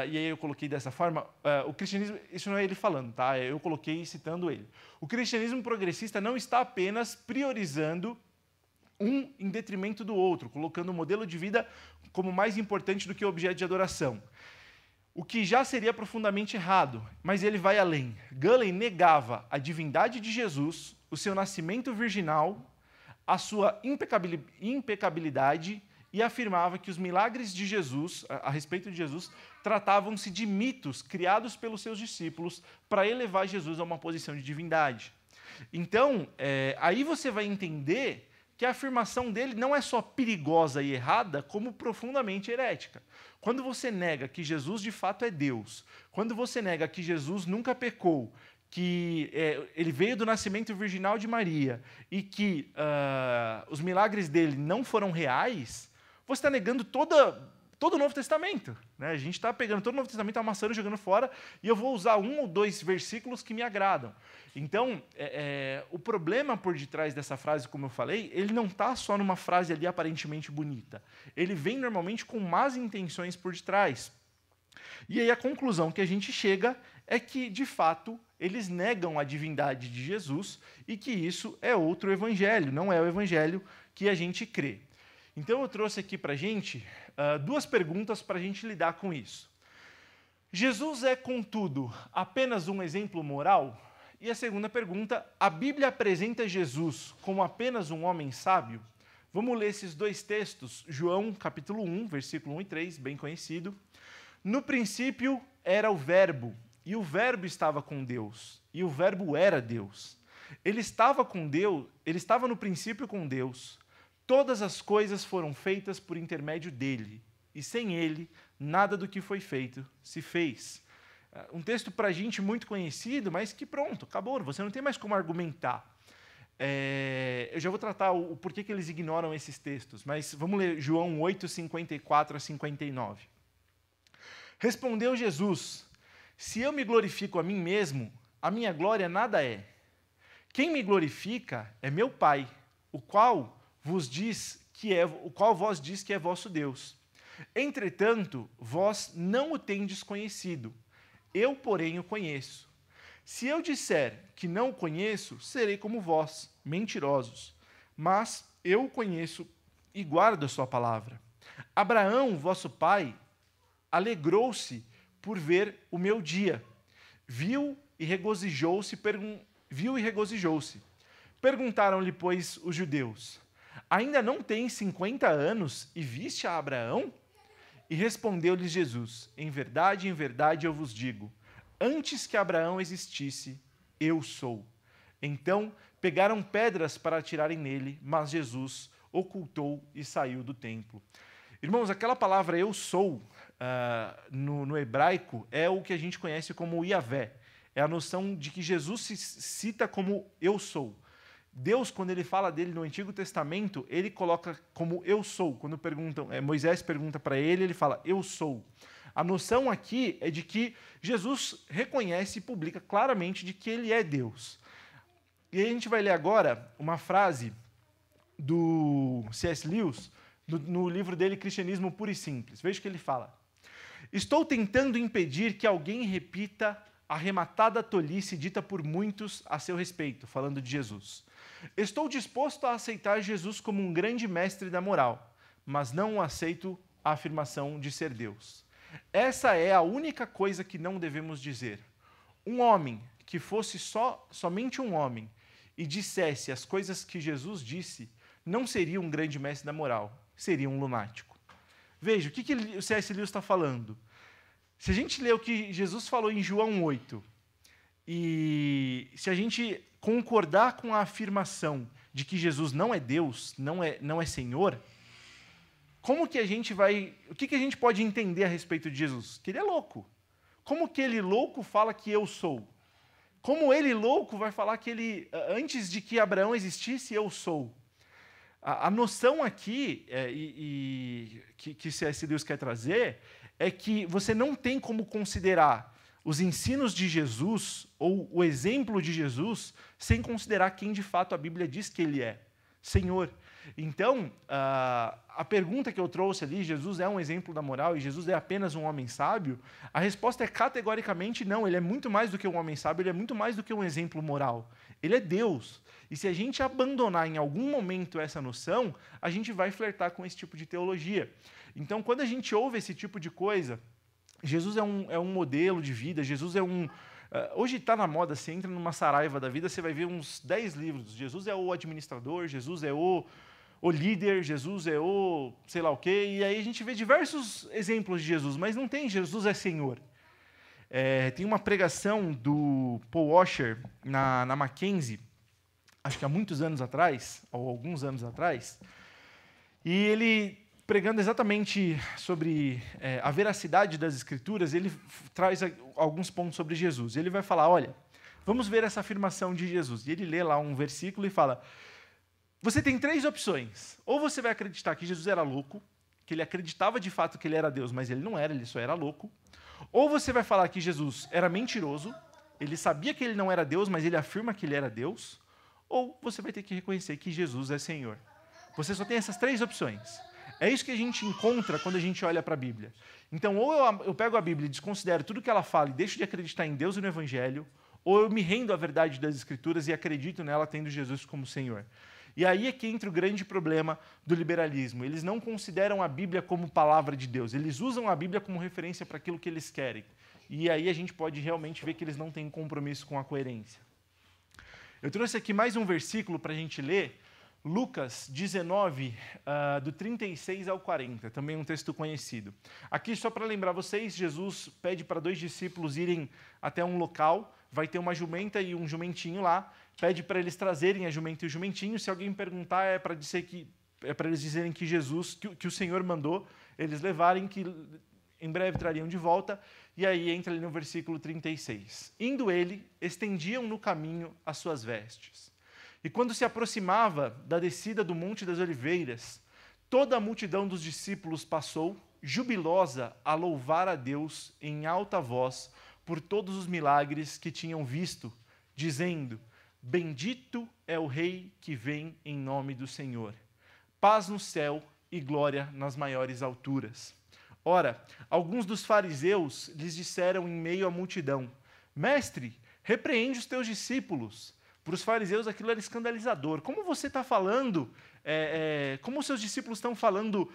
e aí eu coloquei dessa forma, o cristianismo, isso não é ele falando, tá? Eu coloquei citando ele. O cristianismo progressista não está apenas priorizando um em detrimento do outro, colocando o modelo de vida como mais importante do que o objeto de adoração. O que já seria profundamente errado, mas ele vai além. Gulley negava a divindade de Jesus, o seu nascimento virginal, a sua impecabilidade, e afirmava que os milagres de Jesus, a respeito de Jesus, tratavam-se de mitos criados pelos seus discípulos para elevar Jesus a uma posição de divindade. Então, aí você vai entender que a afirmação dele não é só perigosa e errada, como profundamente herética. Quando você nega que Jesus de fato é Deus, quando você nega que Jesus nunca pecou, que ele veio do nascimento virginal de Maria e que os milagres dele não foram reais, você está negando todo o Novo Testamento. Né? A gente está pegando todo o Novo Testamento, amassando, jogando fora, e eu vou usar 1 ou 2 versículos que me agradam. Então, o problema por detrás dessa frase, como eu falei, ele não está só numa frase ali aparentemente bonita. Ele vem normalmente com más intenções por detrás. E aí a conclusão que a gente chega é que, de fato, eles negam a divindade de Jesus e que isso é outro evangelho, não é o evangelho que a gente crê. Então eu trouxe aqui para a gente 2 perguntas para a gente lidar com isso. Jesus é, contudo, apenas um exemplo moral? E a segunda pergunta, a Bíblia apresenta Jesus como apenas um homem sábio? Vamos ler esses 2 textos, João capítulo 1, versículo 1 e 3, bem conhecido. No princípio era o Verbo, e o Verbo estava com Deus, e o Verbo era Deus. Ele estava com Deus, ele estava no princípio com Deus. Todas as coisas foram feitas por intermédio dele, e sem ele, nada do que foi feito se fez. Um texto para a gente muito conhecido, mas que pronto, acabou, você não tem mais como argumentar. Eu já vou tratar o porquê que eles ignoram esses textos, mas vamos ler João 8, 54 a 59. Respondeu Jesus: se eu me glorifico a mim mesmo, a minha glória nada é. Quem me glorifica é meu Pai, o qual vós diz que é vosso Deus. Entretanto, vós não o tendes conhecido. Eu, porém, o conheço. Se eu disser que não o conheço, serei como vós, mentirosos. Mas eu o conheço e guardo a sua palavra. Abraão, vosso pai, alegrou-se por ver o meu dia. Viu e regozijou-se. Perguntaram-lhe, pois, os judeus: ainda não tens 50 anos e viste a Abraão? E respondeu-lhes Jesus: em verdade, eu vos digo, antes que Abraão existisse, eu sou. Então pegaram pedras para atirarem nele, mas Jesus ocultou e saiu do templo. Irmãos, aquela palavra eu sou no hebraico é o que a gente conhece como Yahvé. É a noção de que Jesus se cita como eu sou. Deus, quando ele fala dele no Antigo Testamento, ele coloca como eu sou. Quando Moisés pergunta para ele, ele fala eu sou. A noção aqui é de que Jesus reconhece e publica claramente de que ele é Deus. E aí a gente vai ler agora uma frase do C.S. Lewis, no livro dele Cristianismo Puro e Simples. Veja o que ele fala. Estou tentando impedir que alguém repita a arrematada tolice dita por muitos a seu respeito, falando de Jesus. Estou disposto a aceitar Jesus como um grande mestre da moral, mas não aceito a afirmação de ser Deus. Essa é a única coisa que não devemos dizer. Um homem que fosse somente um homem e dissesse as coisas que Jesus disse, não seria um grande mestre da moral, seria um lunático. Veja, o que o C.S. Lewis está falando? Se a gente ler o que Jesus falou em João 8, e se a gente concordar com a afirmação de que Jesus não é Deus, não é Senhor, como que a gente vai... O que a gente pode entender a respeito de Jesus? Que ele é louco. Como que ele louco fala que eu sou? Como ele louco vai falar que ele, antes de que Abraão existisse, eu sou? A noção aqui, que C.S. Lewis quer trazer, é que você não tem como considerar os ensinos de Jesus ou o exemplo de Jesus sem considerar quem de fato a Bíblia diz que ele é, Senhor. Então, a pergunta que eu trouxe ali, Jesus é um exemplo da moral e Jesus é apenas um homem sábio, a resposta é categoricamente não, ele é muito mais do que um homem sábio, ele é muito mais do que um exemplo moral. Ele é Deus. E se a gente abandonar em algum momento essa noção, a gente vai flertar com esse tipo de teologia. Então, quando a gente ouve esse tipo de coisa, Jesus é um modelo de vida, Jesus é um... hoje está na moda, você entra numa Saraiva da vida, você vai ver uns 10 livros. Jesus é o administrador, Jesus é o líder, Jesus é o sei lá o quê. E aí a gente vê diversos exemplos de Jesus, mas não tem Jesus é Senhor. Tem uma pregação do Paul Washer na Mackenzie, acho que há muitos anos atrás, ou alguns anos atrás, e ele, pregando exatamente sobre a veracidade das Escrituras, ele traz alguns pontos sobre Jesus. Ele vai falar, olha, vamos ver essa afirmação de Jesus. E ele lê lá um versículo e fala, você tem 3 opções. Ou você vai acreditar que Jesus era louco, que ele acreditava de fato que ele era Deus, mas ele não era, ele só era louco. Ou você vai falar que Jesus era mentiroso, ele sabia que ele não era Deus, mas ele afirma que ele era Deus. Ou você vai ter que reconhecer que Jesus é Senhor. Você só tem essas 3 opções. É isso que a gente encontra quando a gente olha para a Bíblia. Então, ou eu pego a Bíblia e desconsidero tudo que ela fala e deixo de acreditar em Deus e no Evangelho, ou eu me rendo à verdade das Escrituras e acredito nela tendo Jesus como Senhor. E aí é que entra o grande problema do liberalismo. Eles não consideram a Bíblia como palavra de Deus. Eles usam a Bíblia como referência para aquilo que eles querem. E aí a gente pode realmente ver que eles não têm compromisso com a coerência. Eu trouxe aqui mais um versículo para a gente ler, Lucas 19, do 36 ao 40, também um texto conhecido. Aqui, só para lembrar vocês, Jesus pede para 2 discípulos irem até um local, vai ter uma jumenta e um jumentinho lá, pede para eles trazerem a jumenta e o jumentinho, se alguém perguntar, é para eles dizerem que Jesus, que o Senhor mandou eles levarem, que em breve trariam de volta, e aí entra ali no versículo 36. Indo ele, estendiam no caminho as suas vestes. E quando se aproximava da descida do Monte das Oliveiras, toda a multidão dos discípulos passou, jubilosa, a louvar a Deus em alta voz por todos os milagres que tinham visto, dizendo, bendito é o Rei que vem em nome do Senhor. Paz no céu e glória nas maiores alturas. Ora, alguns dos fariseus lhes disseram em meio à multidão, mestre, repreende os teus discípulos. Para os fariseus aquilo era escandalizador. Como você está falando, como os seus discípulos estão falando,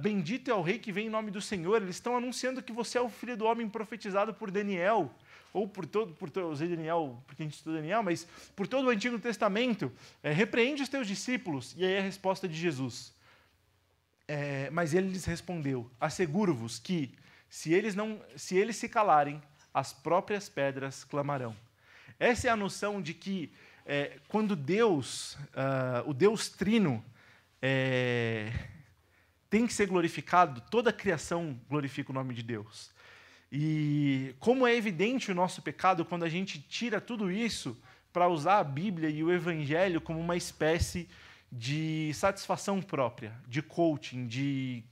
bendito é o Rei que vem em nome do Senhor, eles estão anunciando que você é o Filho do Homem profetizado por Daniel, ou eu usei Daniel porque a gente estuda Daniel, mas por todo o Antigo Testamento, repreende os teus discípulos. E aí a resposta de Jesus. Mas ele lhes respondeu, asseguro-vos que, se eles se calarem, as próprias pedras clamarão. Essa é a noção de que, quando Deus, o Deus Trino, tem que ser glorificado, toda a criação glorifica o nome de Deus. E como é evidente o nosso pecado quando a gente tira tudo isso para usar a Bíblia e o Evangelho como uma espécie de satisfação própria, de coaching, de...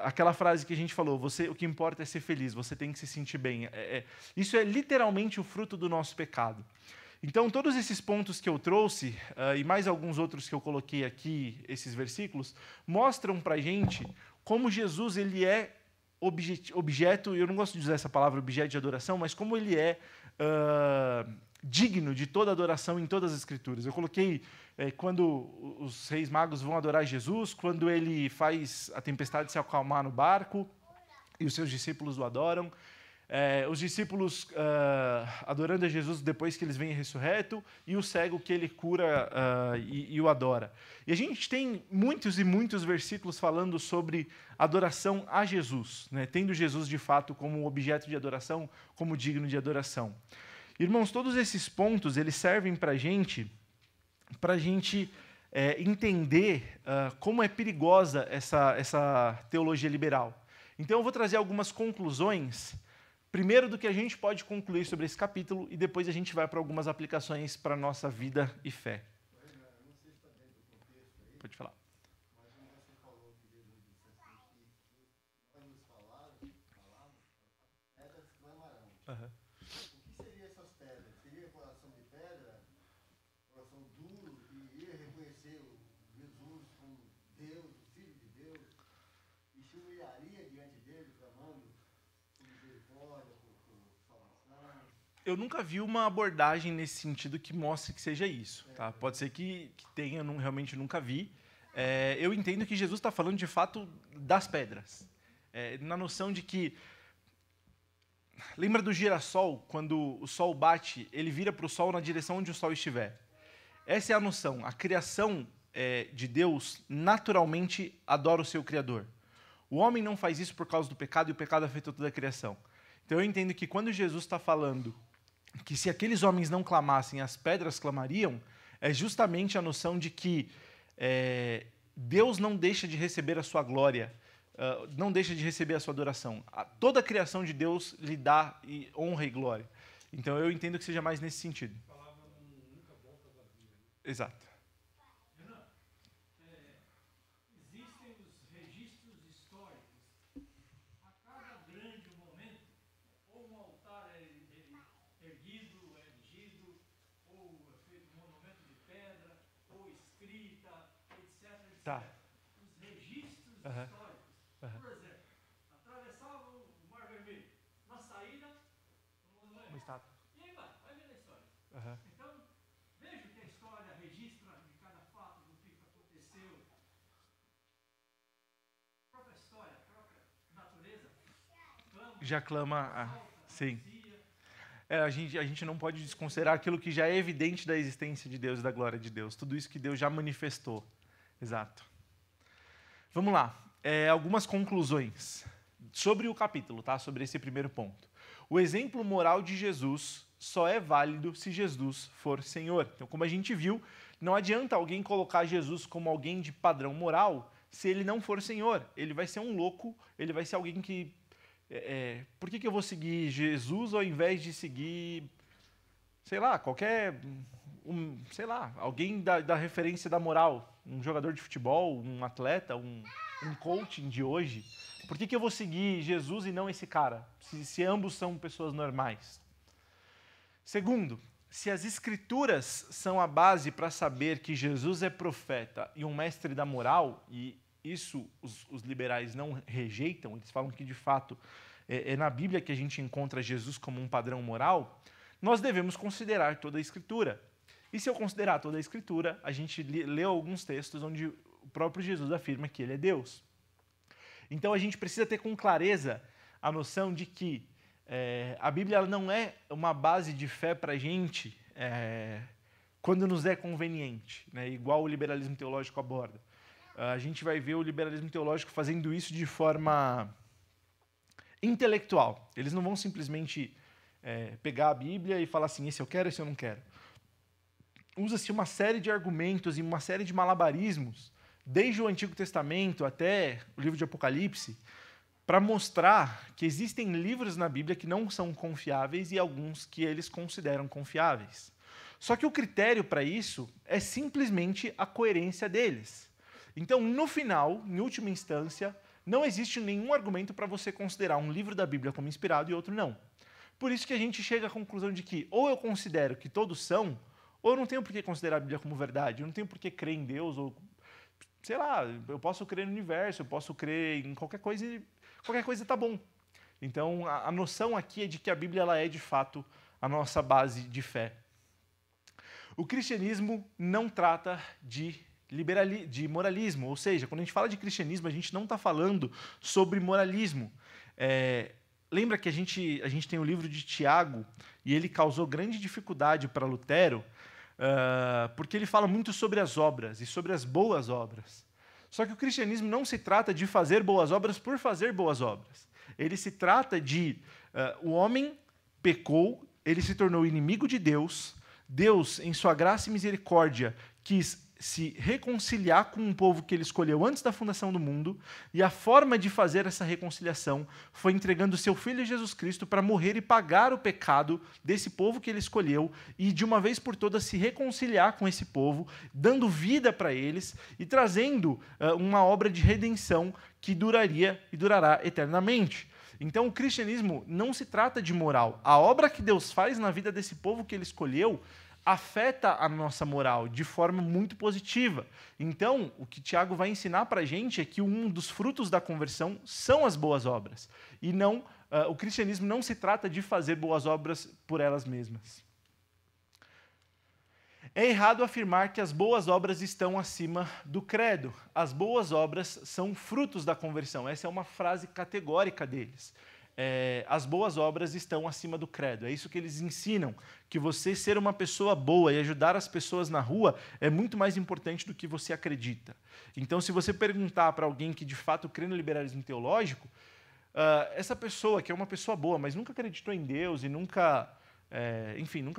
Aquela frase que a gente falou, o que importa é ser feliz, você tem que se sentir bem. Isso é literalmente o fruto do nosso pecado. Então, todos esses pontos que eu trouxe, e mais alguns outros que eu coloquei aqui, esses versículos, mostram para a gente como Jesus ele é objeto, eu não gosto de usar essa palavra objeto de adoração, mas como ele é digno de toda adoração em todas as Escrituras. Eu coloquei quando os reis magos vão adorar Jesus, quando ele faz a tempestade se acalmar no barco e os seus discípulos o adoram. Os discípulos adorando a Jesus depois que eles vêm ressurreto, e o cego que ele cura e o adora. E a gente tem muitos e muitos versículos falando sobre adoração a Jesus, né? Tendo Jesus de fato como objeto de adoração, como digno de adoração. Irmãos, todos esses pontos eles servem para a gente entender como é perigosa essa teologia liberal. Então eu vou trazer algumas conclusões. Primeiro, do que a gente pode concluir sobre esse capítulo, e depois a gente vai para algumas aplicações para a nossa vida e fé. Pode falar. Mas como você falou que Jesus disse assim, que nós nos falarmos, pedras clamarão. Uhum. O que seriam essas pedras? Seria coração de pedra, coração duro, e ia reconhecer Jesus como Deus, o Filho de Deus, e se humilharia diante dele, clamando por misericórdia, por salvação? Eu nunca vi uma abordagem nesse sentido que mostre que seja isso. Tá? Pode ser que tenha, eu realmente nunca vi. Eu entendo que Jesus está falando de fato das pedras. Na noção de que... Lembra do girassol? Quando o sol bate, ele vira para o sol na direção onde o sol estiver. Essa é a noção. A criação de Deus naturalmente adora o seu Criador. O homem não faz isso por causa do pecado, e o pecado afetou toda a criação. Então eu entendo que quando Jesus está falando que se aqueles homens não clamassem, as pedras clamariam, é justamente a noção de que Deus não deixa de receber a sua glória, não deixa de receber a sua adoração. Toda a criação de Deus lhe dá honra e glória. Então eu entendo que seja mais nesse sentido. A palavra nunca volta vazia. Exato. Renan, existem os registros históricos. A cada grande momento, ou um altar é erguido, erigido, ou é feito um monumento de pedra, ou escrita, etc. Tá. Os registros Aham. históricos. Aham. Por exemplo, atravessavam o Mar Vermelho. Na saída, um monumento. Uma estátua. E aí vai ver a história. Aham. Então, veja que a história registra de cada fato, do que aconteceu. A própria história, a própria natureza clama, Já clama... salta, sim. dizia. A gente não pode desconsiderar aquilo que já é evidente da existência de Deus e da glória de Deus. Tudo isso que Deus já manifestou. Exato. Vamos lá. Algumas conclusões sobre o capítulo, tá? Sobre esse primeiro ponto. O exemplo moral de Jesus só é válido se Jesus for Senhor. Então, como a gente viu, não adianta alguém colocar Jesus como alguém de padrão moral se ele não for Senhor. Ele vai ser um louco, ele vai ser alguém que... por que eu vou seguir Jesus ao invés de seguir, sei lá, sei lá, alguém da referência da moral, um jogador de futebol, um atleta, um coaching de hoje? Por que eu vou seguir Jesus e não esse cara, se ambos são pessoas normais? Segundo, se as Escrituras são a base para saber que Jesus é profeta e um mestre da moral, e isso os liberais não rejeitam, eles falam que de fato é na Bíblia que a gente encontra Jesus como um padrão moral, nós devemos considerar toda a Escritura. E se eu considerar toda a Escritura, a gente leu alguns textos onde o próprio Jesus afirma que ele é Deus. Então a gente precisa ter com clareza a noção de que a Bíblia ela não é uma base de fé para a gente quando nos é conveniente, né? Igual o liberalismo teológico aborda. A gente vai ver o liberalismo teológico fazendo isso de forma intelectual. Eles não vão simplesmente pegar a Bíblia e falar assim, esse eu quero, esse eu não quero. Usa-se uma série de argumentos e uma série de malabarismos desde o Antigo Testamento até o livro de Apocalipse, para mostrar que existem livros na Bíblia que não são confiáveis e alguns que eles consideram confiáveis. Só que o critério para isso é simplesmente a coerência deles. Então, no final, em última instância, não existe nenhum argumento para você considerar um livro da Bíblia como inspirado e outro não. Por isso que a gente chega à conclusão de que ou eu considero que todos são, ou eu não tenho por que considerar a Bíblia como verdade, eu não tenho por que crer em Deus, ou sei lá, eu posso crer no universo, eu posso crer em qualquer coisa tá bom. Então, a noção aqui é de que a Bíblia ela é, de fato, a nossa base de fé. O cristianismo não trata de moralismo, ou seja, quando a gente fala de cristianismo, a gente não está falando sobre moralismo. Lembra que a gente tem o livro de Tiago, e ele causou grande dificuldade para Lutero, porque ele fala muito sobre as obras e sobre as boas obras. Só que o cristianismo não se trata de fazer boas obras por fazer boas obras. Ele se trata de o homem pecou, ele se tornou inimigo de Deus, Deus, em sua graça e misericórdia, quis se reconciliar com um povo que ele escolheu antes da fundação do mundo, e a forma de fazer essa reconciliação foi entregando seu Filho Jesus Cristo para morrer e pagar o pecado desse povo que ele escolheu, e de uma vez por todas se reconciliar com esse povo, dando vida para eles e trazendo uma obra de redenção que duraria e durará eternamente. Então o cristianismo não se trata de moral. A obra que Deus faz na vida desse povo que ele escolheu afeta a nossa moral de forma muito positiva. Então, o que Tiago vai ensinar para a gente é que um dos frutos da conversão são as boas obras. E não, o cristianismo não se trata de fazer boas obras por elas mesmas. É errado afirmar que as boas obras estão acima do credo. As boas obras são frutos da conversão. Essa é uma frase categórica deles. As boas obras estão acima do credo. É isso que eles ensinam, que você ser uma pessoa boa e ajudar as pessoas na rua é muito mais importante do que você acredita. Então, se você perguntar para alguém que de fato crê no liberalismo teológico, essa pessoa que é uma pessoa boa, mas nunca acreditou em Deus e nunca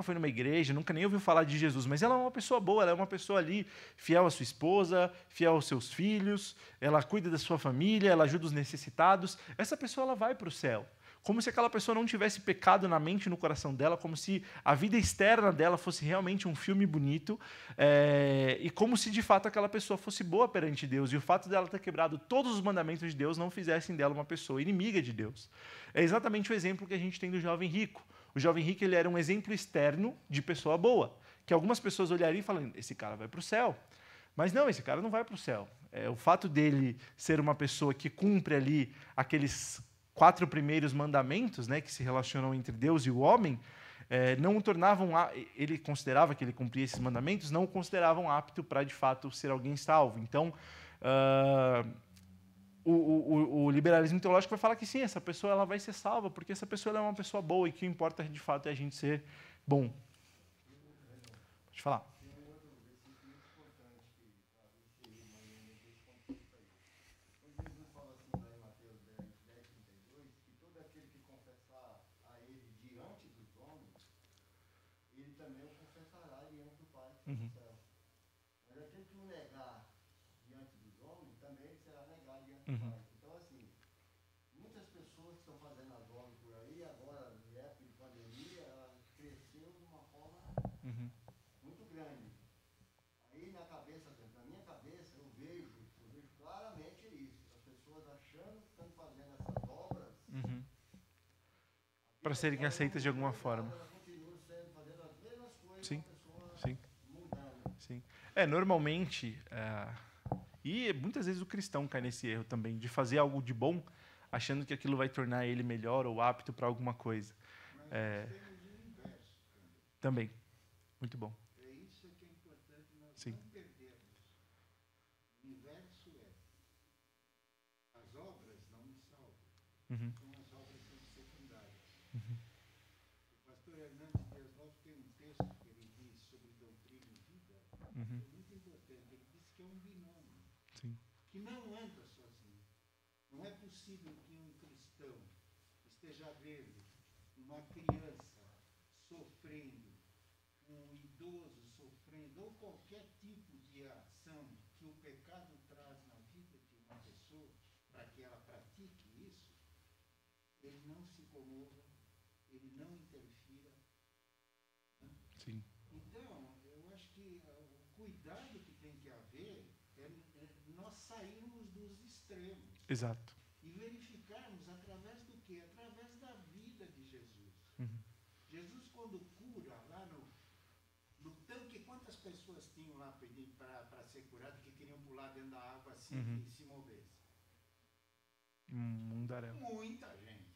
foi numa igreja, nunca nem ouviu falar de Jesus, mas ela é uma pessoa boa, ela é uma pessoa ali fiel à sua esposa, fiel aos seus filhos, ela cuida da sua família, ela ajuda os necessitados. Essa pessoa ela vai para o céu. Como se aquela pessoa não tivesse pecado na mente e no coração dela, como se a vida externa dela fosse realmente um filme bonito, e como se de fato aquela pessoa fosse boa perante Deus, e o fato dela ter quebrado todos os mandamentos de Deus não fizessem dela uma pessoa inimiga de Deus. É exatamente o exemplo que a gente tem do jovem rico. O jovem rico ele era um exemplo externo de pessoa boa, que algumas pessoas olhariam e falariam, esse cara vai para o céu. Mas não, esse cara não vai para o céu. O fato dele ser uma pessoa que cumpre ali aqueles 4 primeiros mandamentos, né, que se relacionam entre Deus e o homem, não o tornavam, ele considerava que ele cumpria esses mandamentos, não o consideravam apto para, de fato, ser alguém salvo. Então, o liberalismo teológico vai falar que sim, essa pessoa ela vai ser salva, porque essa pessoa ela é uma pessoa boa e o que importa, de fato, é a gente ser bom. Pode falar. Uhum. Mas aquele que o negar diante dos homens, também ele será negado diante do Pai. Então, assim, muitas pessoas que estão fazendo as obras por aí, agora, em época de pandemia, ela cresceu de uma forma muito grande. Aí, na minha cabeça, eu vejo claramente isso. As pessoas achando que estão fazendo essas obras para serem aceitas de alguma forma. Elas continuam fazendo as mesmas coisas. Sim, sim. Sim. Normalmente, e muitas vezes o cristão cai nesse erro também, de fazer algo de bom, achando que aquilo vai tornar ele melhor ou apto para alguma coisa. Também. Muito bom. É isso que é importante nós Sim. não perdermos. O inverso as obras não me salvam. Então as obras são secundárias. O pastor Hernandes Dias Lopes tem um texto que ele diz sobre doutrina e vida, que é muito importante. Ele diz que é um binômio, Sim. que não anda sozinho. Não é possível que um cristão esteja vendo uma criança sofrendo, um idoso sofrendo, ou qualquer tipo de ação que o pecado traz que ela pratique isso, ele não se comova, ele não interfira. Né? Sim. Então, eu acho que o cuidado que tem que haver é nós sairmos dos extremos. Exato. E verificarmos através do quê? Através da vida de Jesus. Jesus, quando cura lá no tanque, quantas pessoas tinham lá pedindo para ser curado, que queriam pular dentro da água assim e se movesse? Mundaréu. Muita gente.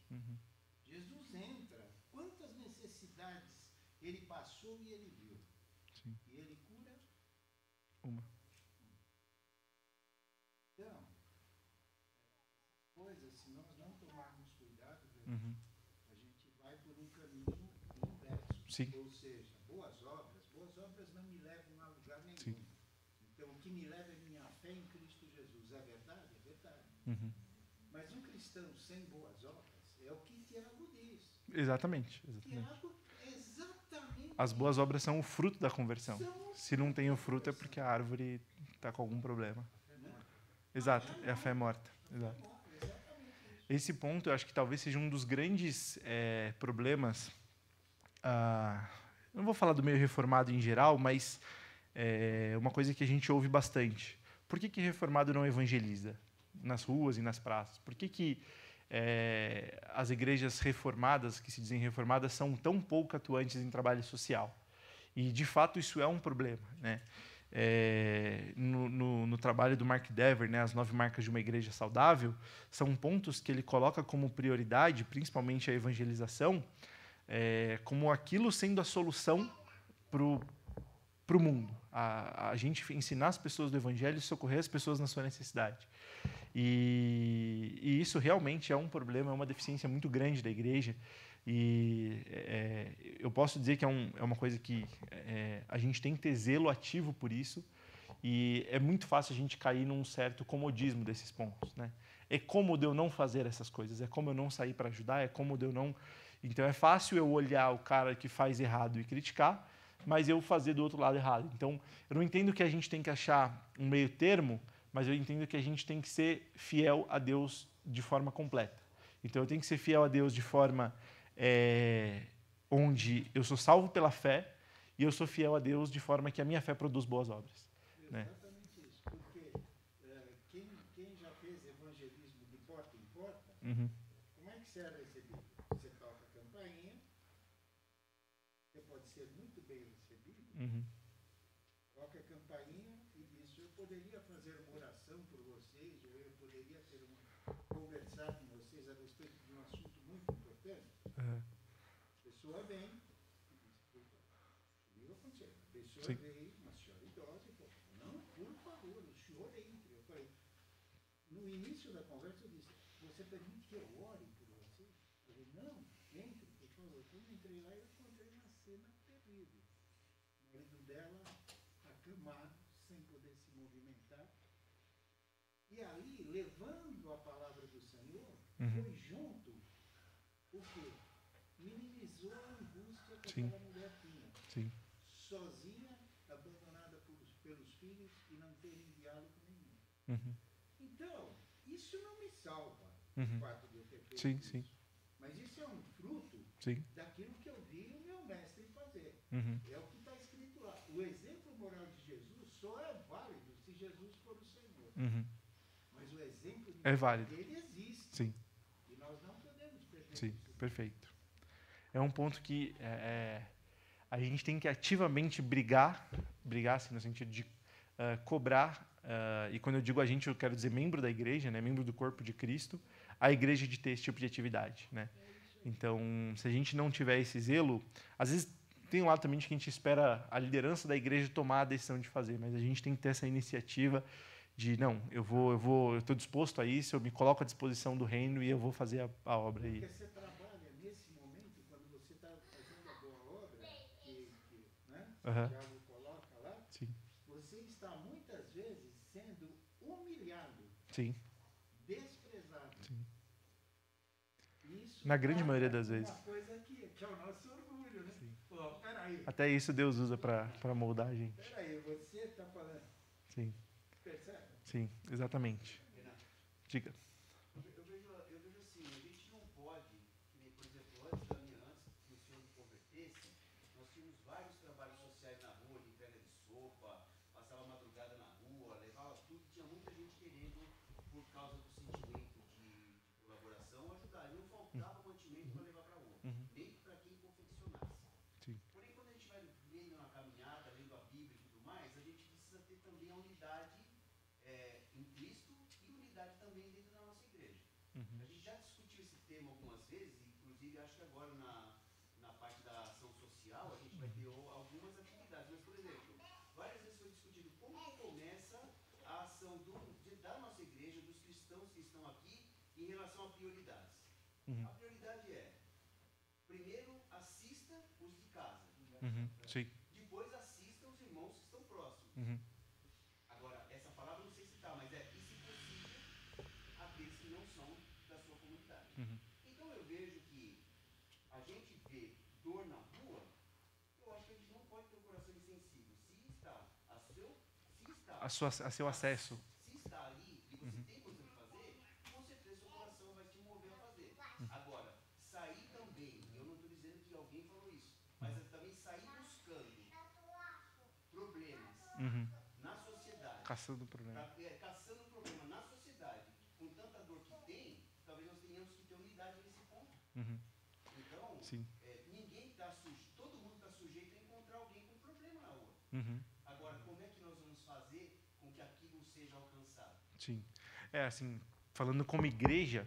Jesus entra. Quantas necessidades ele passou e ele viu? Sim. E ele cura? Uma. Então, coisas, se nós não tomarmos cuidado, a gente vai por um caminho inverso. Sim. Ou seja, boas obras não me levam a lugar nenhum. Sim. Então, o que me leva é minha fé em Cristo Jesus. É verdade? É verdade. Mas um cristão sem boas obras é o que Tiago diz. Exatamente. Tiago, exatamente. As boas obras são o fruto da conversão. São Se não tem o fruto é porque a árvore está com algum problema. Exato, é a fé morta. Exato. Esse ponto eu acho que talvez seja um dos grandes problemas. Eu não vou falar do meio reformado em geral, mas uma coisa que a gente ouve bastante. Por que reformado não evangeliza nas ruas e nas praças? Por que as igrejas reformadas, que se dizem reformadas, são tão pouco atuantes em trabalho social? E, de fato, isso é um problema, né? No trabalho do Mark Dever, né, as 9 marcas de uma igreja saudável, são pontos que ele coloca como prioridade, principalmente a evangelização, como aquilo sendo a solução para o mundo. A gente ensinar as pessoas do evangelho e socorrer as pessoas na sua necessidade. E isso realmente é um problema, é uma deficiência muito grande da igreja. E eu posso dizer que é uma coisa que a gente tem que ter zelo ativo por isso, e é muito fácil a gente cair num certo comodismo desses pontos, né? É cômodo eu não fazer essas coisas, é como eu não sair para ajudar, é cômodo eu não... Então é fácil eu olhar o cara que faz errado e criticar, mas eu fazer do outro lado errado. Então eu não entendo que a gente tem que achar um meio termo, mas eu entendo que a gente tem que ser fiel a Deus de forma completa. Então eu tenho que ser fiel a Deus de forma... onde eu sou salvo pela fé e eu sou fiel a Deus de forma que a minha fé produz boas obras. Exatamente isso, porque quem já fez evangelismo de porta em porta, como é que você é recebido? Você toca a campainha, você pode ser muito bem recebido, toca a campainha e diz: eu poderia fazer uma oração por vocês, ou eu poderia conversar com vocês a respeito de um assunto muito importante. A pessoa vem e diz: comigo aconteceu. A pessoa veio, uma senhora idosa, e falou: não, por favor, o senhor entre. Eu falei, no início da conversa eu disse: você permite que eu ore por você? Eu falei: não, entre, por favor. Quando eu entrei lá, eu encontrei uma cena terrível. O marido dela acamado, sem poder se movimentar. E ali, levando a palavra do Senhor, foi junto o quê? Minimizou a angústia que aquela mulher tinha. Sim. Sozinha, abandonada pelos filhos e não terem diálogo nenhum. Então, isso não me salva, o fato de eu ter feito isso. Sim. Mas isso é um fruto daquilo que eu vi o meu mestre fazer. É o que está escrito lá. O exemplo moral de Jesus só é válido se Jesus for o Senhor. Mas o exemplo de dele existe. Sim. E nós não podemos perder Sim, isso. perfeito. É um ponto que a gente tem que ativamente brigar assim, no sentido de cobrar, e quando eu digo a gente, eu quero dizer membro da igreja, né, membro do corpo de Cristo, a igreja de ter esse tipo de atividade, né? Então, se a gente não tiver esse zelo, às vezes tem um lado também de que a gente espera a liderança da igreja tomar a decisão de fazer, mas a gente tem que ter essa iniciativa de, não, eu estou disposto a isso, eu me coloco à disposição do reino e eu vou fazer a obra aí. Porque você trabalha nesse momento, quando você está fazendo a boa obra, que né, o diabo coloca lá, você está muitas vezes sendo humilhado, desprezado. Isso na grande maioria das vezes. Uma coisa que é o nosso orgulho, né? Pô, peraí. Até isso Deus usa para moldar a gente. Peraí, você está falando. Sim. Percebe? Sim, exatamente. Diga. causa do sentimento de colaboração, ajudaria. Não faltava mantimento para levar para a rua, nem para quem confeccionasse. Sim. Porém, quando a gente vai lendo na caminhada, lendo a Bíblia e tudo mais, a gente precisa ter também a unidade em Cristo e unidade também dentro da nossa igreja. A gente já discutiu esse tema algumas vezes, inclusive acho que agora na parte da ação social a gente vai ter algumas atividades. Mas, por exemplo, várias vezes foi discutido como começa a ação da nossa igreja, dos cristãos que estão aqui, em relação a prioridades. A prioridade é, primeiro, assista os de casa. Sim. Depois, assista os irmãos que estão próximos. Agora, essa palavra não sei se está, mas e se possível, aqueles que não são da sua comunidade. Então, eu vejo que a gente vê dor na rua, eu acho que a gente não pode ter um coração insensível. Se está a seu acesso. Se está ali e você tem coisa para fazer, com certeza seu coração vai te mover a fazer. Agora, sair também, eu não estou dizendo que alguém falou isso, mas também sair buscando problemas na sociedade. Caçando problema. Caçando problema na sociedade, com tanta dor que tem, talvez nós tenhamos que ter unidade nesse ponto. Então, Sim. Ninguém está sujeito, todo mundo está sujeito a encontrar alguém com problema na rua. Agora, como é que nós vamos fazer com que aquilo seja alcançado? Sim. Assim, falando como igreja,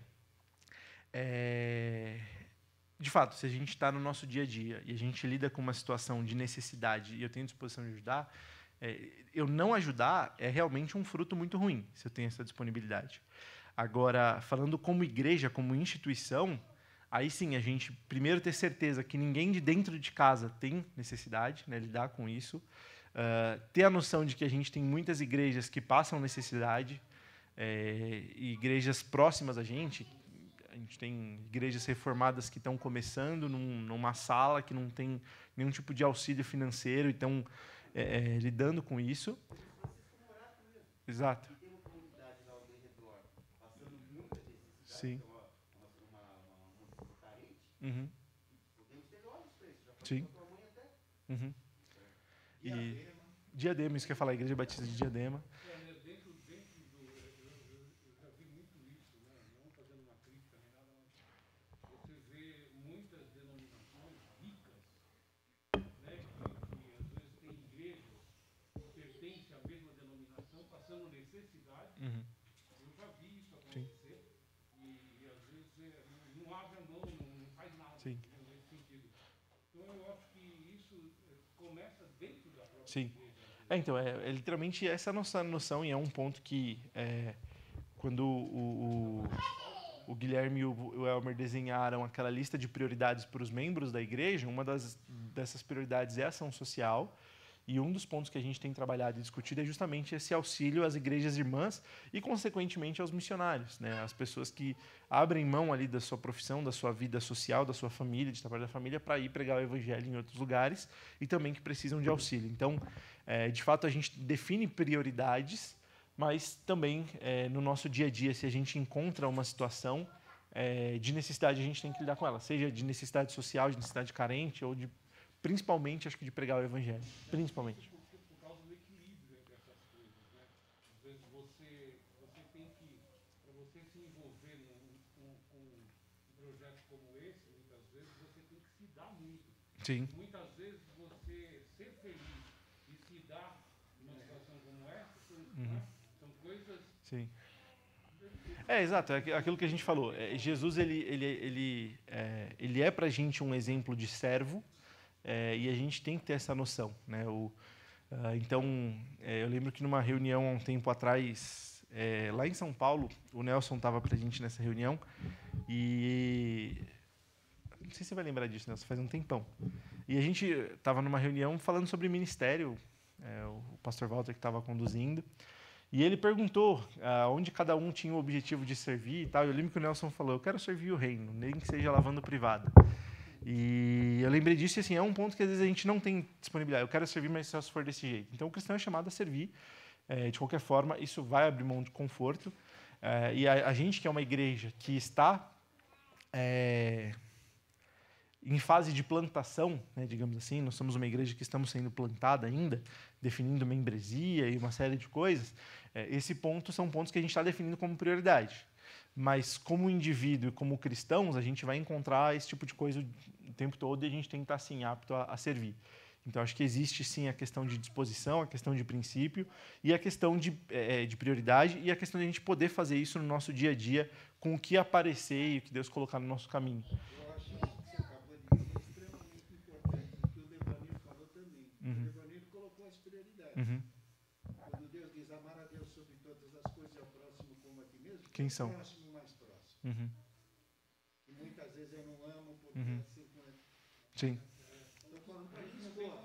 de fato, se a gente está no nosso dia a dia e a gente lida com uma situação de necessidade e eu tenho disposição de ajudar, eu não ajudar é realmente um fruto muito ruim, se eu tenho essa disponibilidade. Agora, falando como igreja, como instituição, aí sim, a gente primeiro ter certeza que ninguém de dentro de casa tem necessidade, né, lidar com isso, ter a noção de que a gente tem muitas igrejas que passam necessidade, e igrejas próximas a gente tem igrejas reformadas que estão começando numa sala que não tem nenhum tipo de auxílio financeiro e estão lidando com isso. Exato. E tem uma comunidade lá ao redor, passando muita necessidade, Sim. uma carente, podemos ter olhos para isso, já falei Sim. com a tua mãe até. E Diadema, isso que eu ia falar, a Igreja Batista de Diadema. Dentro do, eu já vi muito isso, né? Não fazendo uma crítica nem nada, mas você vê muitas denominações ricas, né? Que às vezes tem igrejas que pertencem à mesma denominação, passando necessidade. Eu já vi isso acontecer. E às vezes não abre a mão, não faz nada. Sim. Nesse sentido. Então eu acho que isso começa dentro da própria Sim. igreja. Então, é literalmente essa nossa noção, e é um ponto que, quando o Guilherme e o Elmer desenharam aquela lista de prioridades para os membros da igreja, uma dessas prioridades é a ação social, e um dos pontos que a gente tem trabalhado e discutido é justamente esse auxílio às igrejas irmãs e, consequentemente, aos missionários, né? As pessoas que abrem mão ali da sua profissão, da sua vida social, da sua família, de trabalho da família, para ir pregar o evangelho em outros lugares e também que precisam de auxílio. Então, de fato, a gente define prioridades, mas também, no nosso dia a dia, se a gente encontra uma situação de necessidade, a gente tem que lidar com ela, seja de necessidade social, de necessidade carente ou principalmente, acho que de pregar o evangelho, principalmente. Por causa do equilíbrio entre essas coisas, né? Às vezes você tem que, para você se envolver com um projeto como esse, muitas vezes você tem que se dar muito. Sim. Muitas vezes você ser feliz e se dar numa situação como essa, são coisas... Sim. Exato, é aquilo que a gente falou. Jesus ele é para a gente um exemplo de servo, e a gente tem que ter essa noção, né? Então, eu lembro que numa reunião há um tempo atrás, lá em São Paulo, o Nelson estava para a gente nessa reunião e não sei se você vai lembrar disso, Nelson, faz um tempão. E a gente estava numa reunião falando sobre ministério, o pastor Walter que estava conduzindo. E ele perguntou onde cada um tinha o objetivo de servir e tal. Eu lembro que o Nelson falou, eu quero servir o reino, nem que seja lavando privada. E eu lembrei disso e assim, é um ponto que às vezes a gente não tem disponibilidade. Eu quero servir, mas só se for desse jeito. Então o cristão é chamado a servir. De qualquer forma, isso vai abrir mão de conforto. E a gente que é uma igreja que está em fase de plantação, né, digamos assim, nós somos uma igreja que estamos sendo plantada ainda, definindo membresia e uma série de coisas, esse ponto são pontos que a gente está definindo como prioridade. Mas como indivíduo e como cristãos, a gente vai encontrar esse tipo de coisa o tempo todo e a gente tem que estar assim, apto a servir. Então, acho que existe, sim, a questão de disposição, a questão de princípio e a questão de prioridade e a questão de a gente poder fazer isso no nosso dia a dia com o que aparecer e o que Deus colocar no nosso caminho. Eu acho que isso que você acabou de dizer é extremamente importante, o que o Devanir falou também. O Devanir colocou as prioridades. Quando Deus diz amar a Deus sobre todas as coisas e ao próximo como a ti mesmo, quem são? O próximo mais próximo. E muitas vezes eu não amo porque assim... Sim. Estou falando para isso.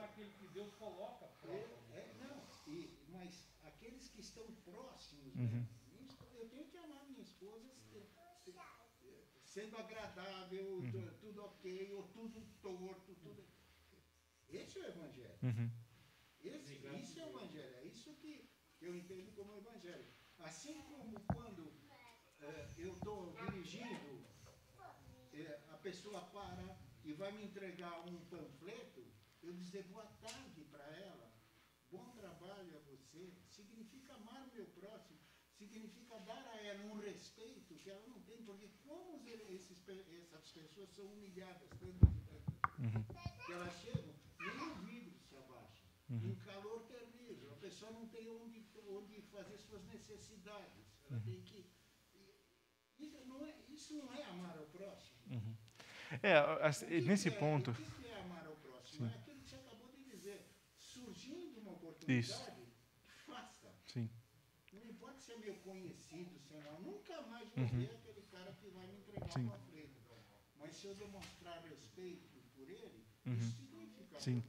Aquele que Deus coloca mas aqueles que estão próximos, né? Eu tenho que amar minha esposa sendo agradável, tudo ok, ou tudo torto, tudo. Esse é o Evangelho. Isso é o Evangelho, é isso que eu entendo como Evangelho. Assim como quando eu estou dirigindo, a pessoa para e vai me entregar um panfleto, eu dizer boa tarde para ela, bom trabalho a você, significa amar o meu próximo, significa dar a ela um respeito que ela não tem, porque como essas pessoas são humilhadas tanto que elas chegam, nem o vidro se abaixa, um calor terrível, a pessoa não tem onde fazer suas necessidades, ela tem que... Isso não é amar ao próximo. Nesse ponto... O que é amar ao próximo? É aquilo que você acabou de dizer. Surgindo uma oportunidade, faça. Sim. Não importa se é meu conhecido, se não, nunca mais vou ver aquele cara que vai me entregar uma frente. Mas se eu demonstrar respeito por ele, isso significa... Sim.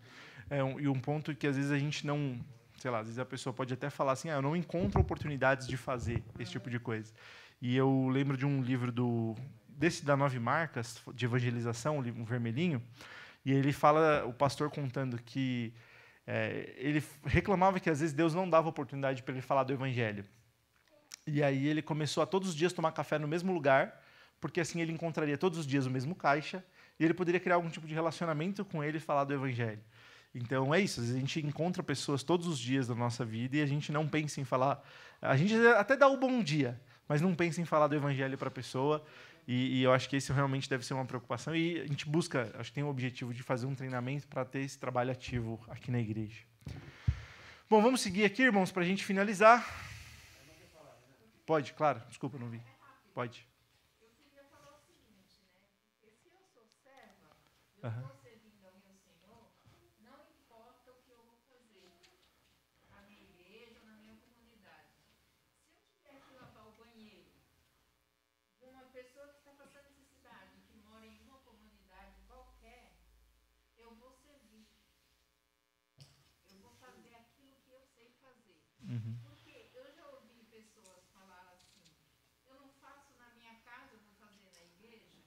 E um ponto que às vezes a gente não... Sei lá, às vezes a pessoa pode até falar assim, eu não encontro oportunidades de fazer esse tipo de coisa. E eu lembro de um livro da 9 Marcas, de evangelização, um vermelhinho, e ele fala, o pastor contando que ele reclamava que às vezes Deus não dava oportunidade para ele falar do evangelho. E aí ele começou a todos os dias tomar café no mesmo lugar, porque assim ele encontraria todos os dias o mesmo caixa, e ele poderia criar algum tipo de relacionamento com ele e falar do evangelho. Então é isso, às vezes a gente encontra pessoas todos os dias da nossa vida e a gente não pensa em falar, a gente até dá o bom dia, mas não pensa em falar do evangelho para a pessoa, e eu acho que isso realmente deve ser uma preocupação, e a gente busca, acho que tem o objetivo de fazer um treinamento para ter esse trabalho ativo aqui na igreja. Bom, vamos seguir aqui, irmãos, para a gente finalizar. Pode, claro, desculpa, não vi. Pode. Eu queria falar o seguinte, né? Porque se eu sou serva, eu estou servindo ao meu Senhor, não importa o que eu vou fazer na minha igreja ou na minha comunidade. Se eu tiver que lavar o banheiro de uma pessoa que está passando necessidade, que mora em uma comunidade qualquer, eu vou servir. Eu vou fazer aquilo que eu sei fazer. Porque eu já ouvi pessoas falar assim, eu não faço na minha casa, eu vou fazer na igreja.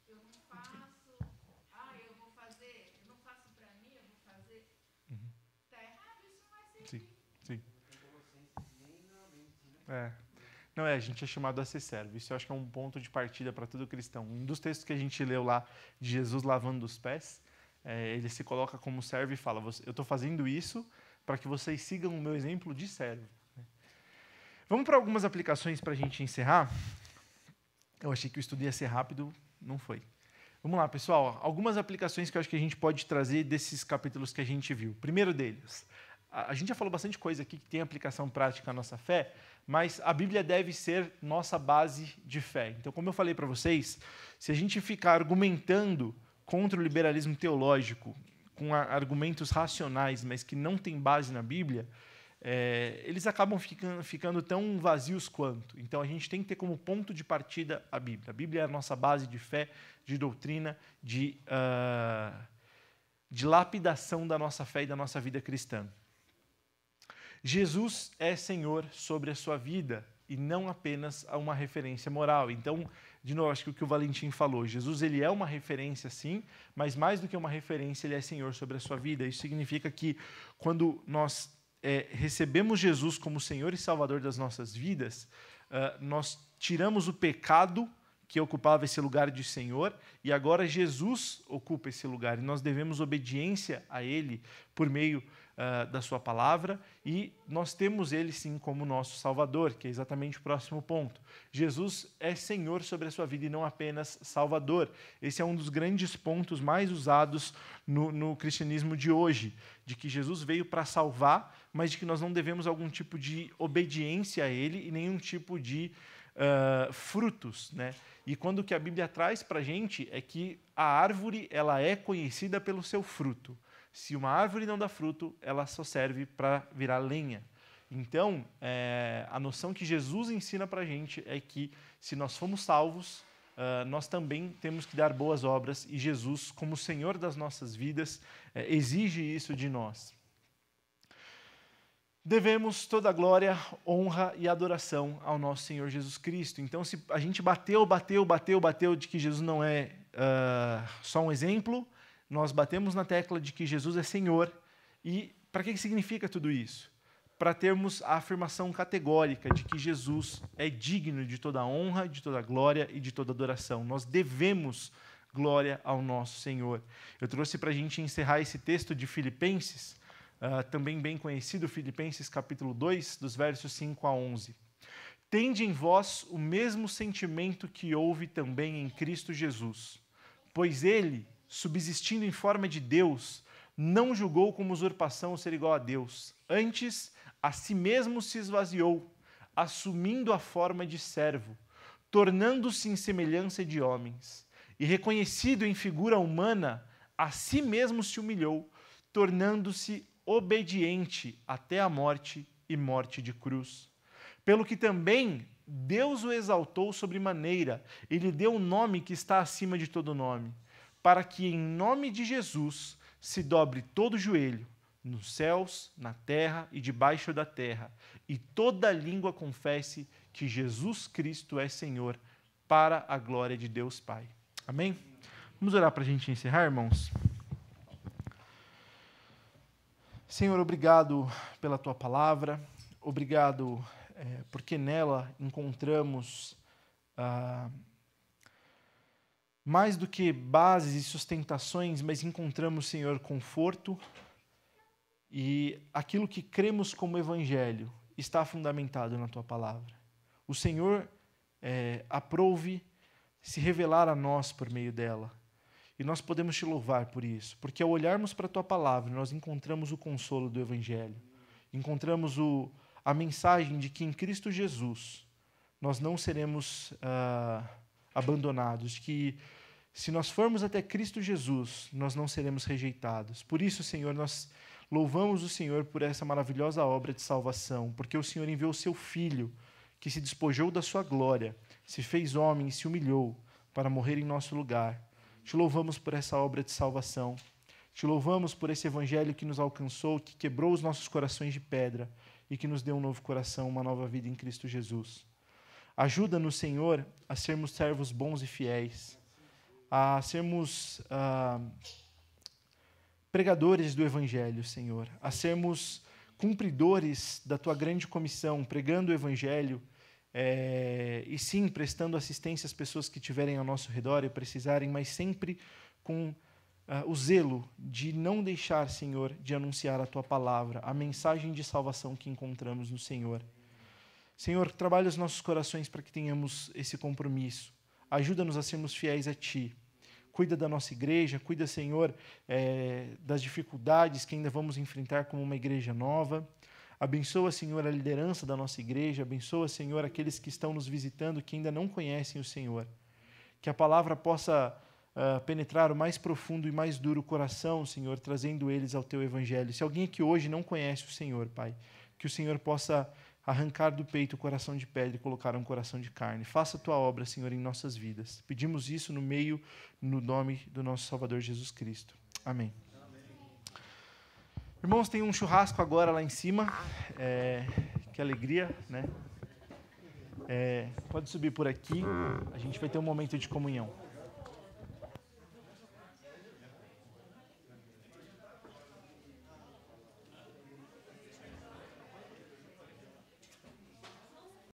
Eu não faço, eu vou fazer, eu não faço para mim, eu vou fazer. Está errado, isso não vai servir. Sim. Não, a gente é chamado a ser servo. Isso eu acho que é um ponto de partida para todo cristão. Um dos textos que a gente leu lá de Jesus lavando os pés, ele se coloca como servo e fala, eu estou fazendo isso para que vocês sigam o meu exemplo de servo. Vamos para algumas aplicações para a gente encerrar. Eu achei que o estudo ia ser rápido, não foi. Vamos lá, pessoal. Algumas aplicações que eu acho que a gente pode trazer desses capítulos que a gente viu. Primeiro deles, a gente já falou bastante coisa aqui que tem aplicação prática à nossa fé, mas a Bíblia deve ser nossa base de fé. Então, como eu falei para vocês, se a gente ficar argumentando contra o liberalismo teológico, com argumentos racionais, mas que não tem base na Bíblia, eles acabam ficando tão vazios quanto. Então, a gente tem que ter como ponto de partida a Bíblia. A Bíblia é a nossa base de fé, de doutrina, de lapidação da nossa fé e da nossa vida cristã. Jesus é Senhor sobre a sua vida e não apenas uma referência moral. Então, de novo, acho que o que o Valentim falou, Jesus ele é uma referência, sim, mas mais do que uma referência, ele é Senhor sobre a sua vida. Isso significa que quando nós recebemos Jesus como Senhor e Salvador das nossas vidas, nós tiramos o pecado que ocupava esse lugar de Senhor, e agora Jesus ocupa esse lugar, e nós devemos obediência a Ele por meio da sua palavra, e nós temos Ele sim como nosso Salvador, que é exatamente o próximo ponto. Jesus é Senhor sobre a sua vida e não apenas Salvador. Esse é um dos grandes pontos mais usados no cristianismo de hoje, de que Jesus veio para salvar, mas de que nós não devemos algum tipo de obediência a Ele e nenhum tipo de frutos, né? E quando o que a Bíblia traz para a gente é que a árvore ela é conhecida pelo seu fruto. Se uma árvore não dá fruto, ela só serve para virar lenha. Então, a noção que Jesus ensina para a gente é que se nós fomos salvos, nós também temos que dar boas obras, e Jesus, como Senhor das nossas vidas, exige isso de nós. Devemos toda a glória, honra e adoração ao nosso Senhor Jesus Cristo. Então, se a gente bateu de que Jesus não é só um exemplo, nós batemos na tecla de que Jesus é Senhor. E para que significa tudo isso? Para termos a afirmação categórica de que Jesus é digno de toda a honra, de toda a glória e de toda a adoração. Nós devemos glória ao nosso Senhor. Eu trouxe para a gente encerrar esse texto de Filipenses, também bem conhecido, Filipenses capítulo 2, dos versos 5 a 11. Tende em vós o mesmo sentimento que houve também em Cristo Jesus, pois ele, subsistindo em forma de Deus, não julgou como usurpação o ser igual a Deus. Antes, a si mesmo se esvaziou, assumindo a forma de servo, tornando-se em semelhança de homens. E reconhecido em figura humana, a si mesmo se humilhou, tornando-se obediente até a morte e morte de cruz. Pelo que também Deus o exaltou sobremaneira e lhe deu um nome que está acima de todo nome, para que em nome de Jesus se dobre todo o joelho, nos céus, na terra e debaixo da terra, e toda língua confesse que Jesus Cristo é Senhor, para a glória de Deus Pai. Amém? Vamos orar para a gente encerrar, irmãos? Senhor, obrigado pela Tua palavra, obrigado porque nela encontramos mais do que bases e sustentações, mas encontramos, Senhor, conforto, e aquilo que cremos como Evangelho está fundamentado na Tua palavra. O Senhor aprove se revelar a nós por meio dela. E nós podemos Te louvar por isso, porque ao olharmos para a Tua palavra, nós encontramos o consolo do Evangelho. Encontramos a mensagem de que em Cristo Jesus nós não seremos abandonados, que se nós formos até Cristo Jesus, nós não seremos rejeitados. Por isso, Senhor, nós louvamos o Senhor por essa maravilhosa obra de salvação, porque o Senhor enviou o Seu Filho, que se despojou da Sua glória, se fez homem e se humilhou para morrer em nosso lugar. Te louvamos por essa obra de salvação. Te louvamos por esse Evangelho que nos alcançou, que quebrou os nossos corações de pedra e que nos deu um novo coração, uma nova vida em Cristo Jesus. Ajuda-nos, Senhor, a sermos servos bons e fiéis, a sermos pregadores do Evangelho, Senhor, a sermos cumpridores da Tua grande comissão, pregando o Evangelho, e sim, prestando assistência às pessoas que estiverem ao nosso redor e precisarem, mas sempre com o zelo de não deixar, Senhor, de anunciar a Tua palavra, a mensagem de salvação que encontramos no Senhor. Senhor, trabalha os nossos corações para que tenhamos esse compromisso. Ajuda-nos a sermos fiéis a Ti. Cuida da nossa igreja, cuida, Senhor, das dificuldades que ainda vamos enfrentar como uma igreja nova. Abençoa, Senhor, a liderança da nossa igreja. Abençoa, Senhor, aqueles que estão nos visitando que ainda não conhecem o Senhor. Que a palavra possa penetrar o mais profundo e mais duro coração, Senhor, trazendo eles ao Teu Evangelho. Se alguém aqui hoje não conhece o Senhor, Pai, que o Senhor possa arrancar do peito o coração de pedra e colocar um coração de carne. Faça a Tua obra, Senhor, em nossas vidas. Pedimos isso no nome do nosso Salvador Jesus Cristo. Amém. Irmãos, tem um churrasco agora lá em cima, que alegria, né? Pode subir por aqui, a gente vai ter um momento de comunhão.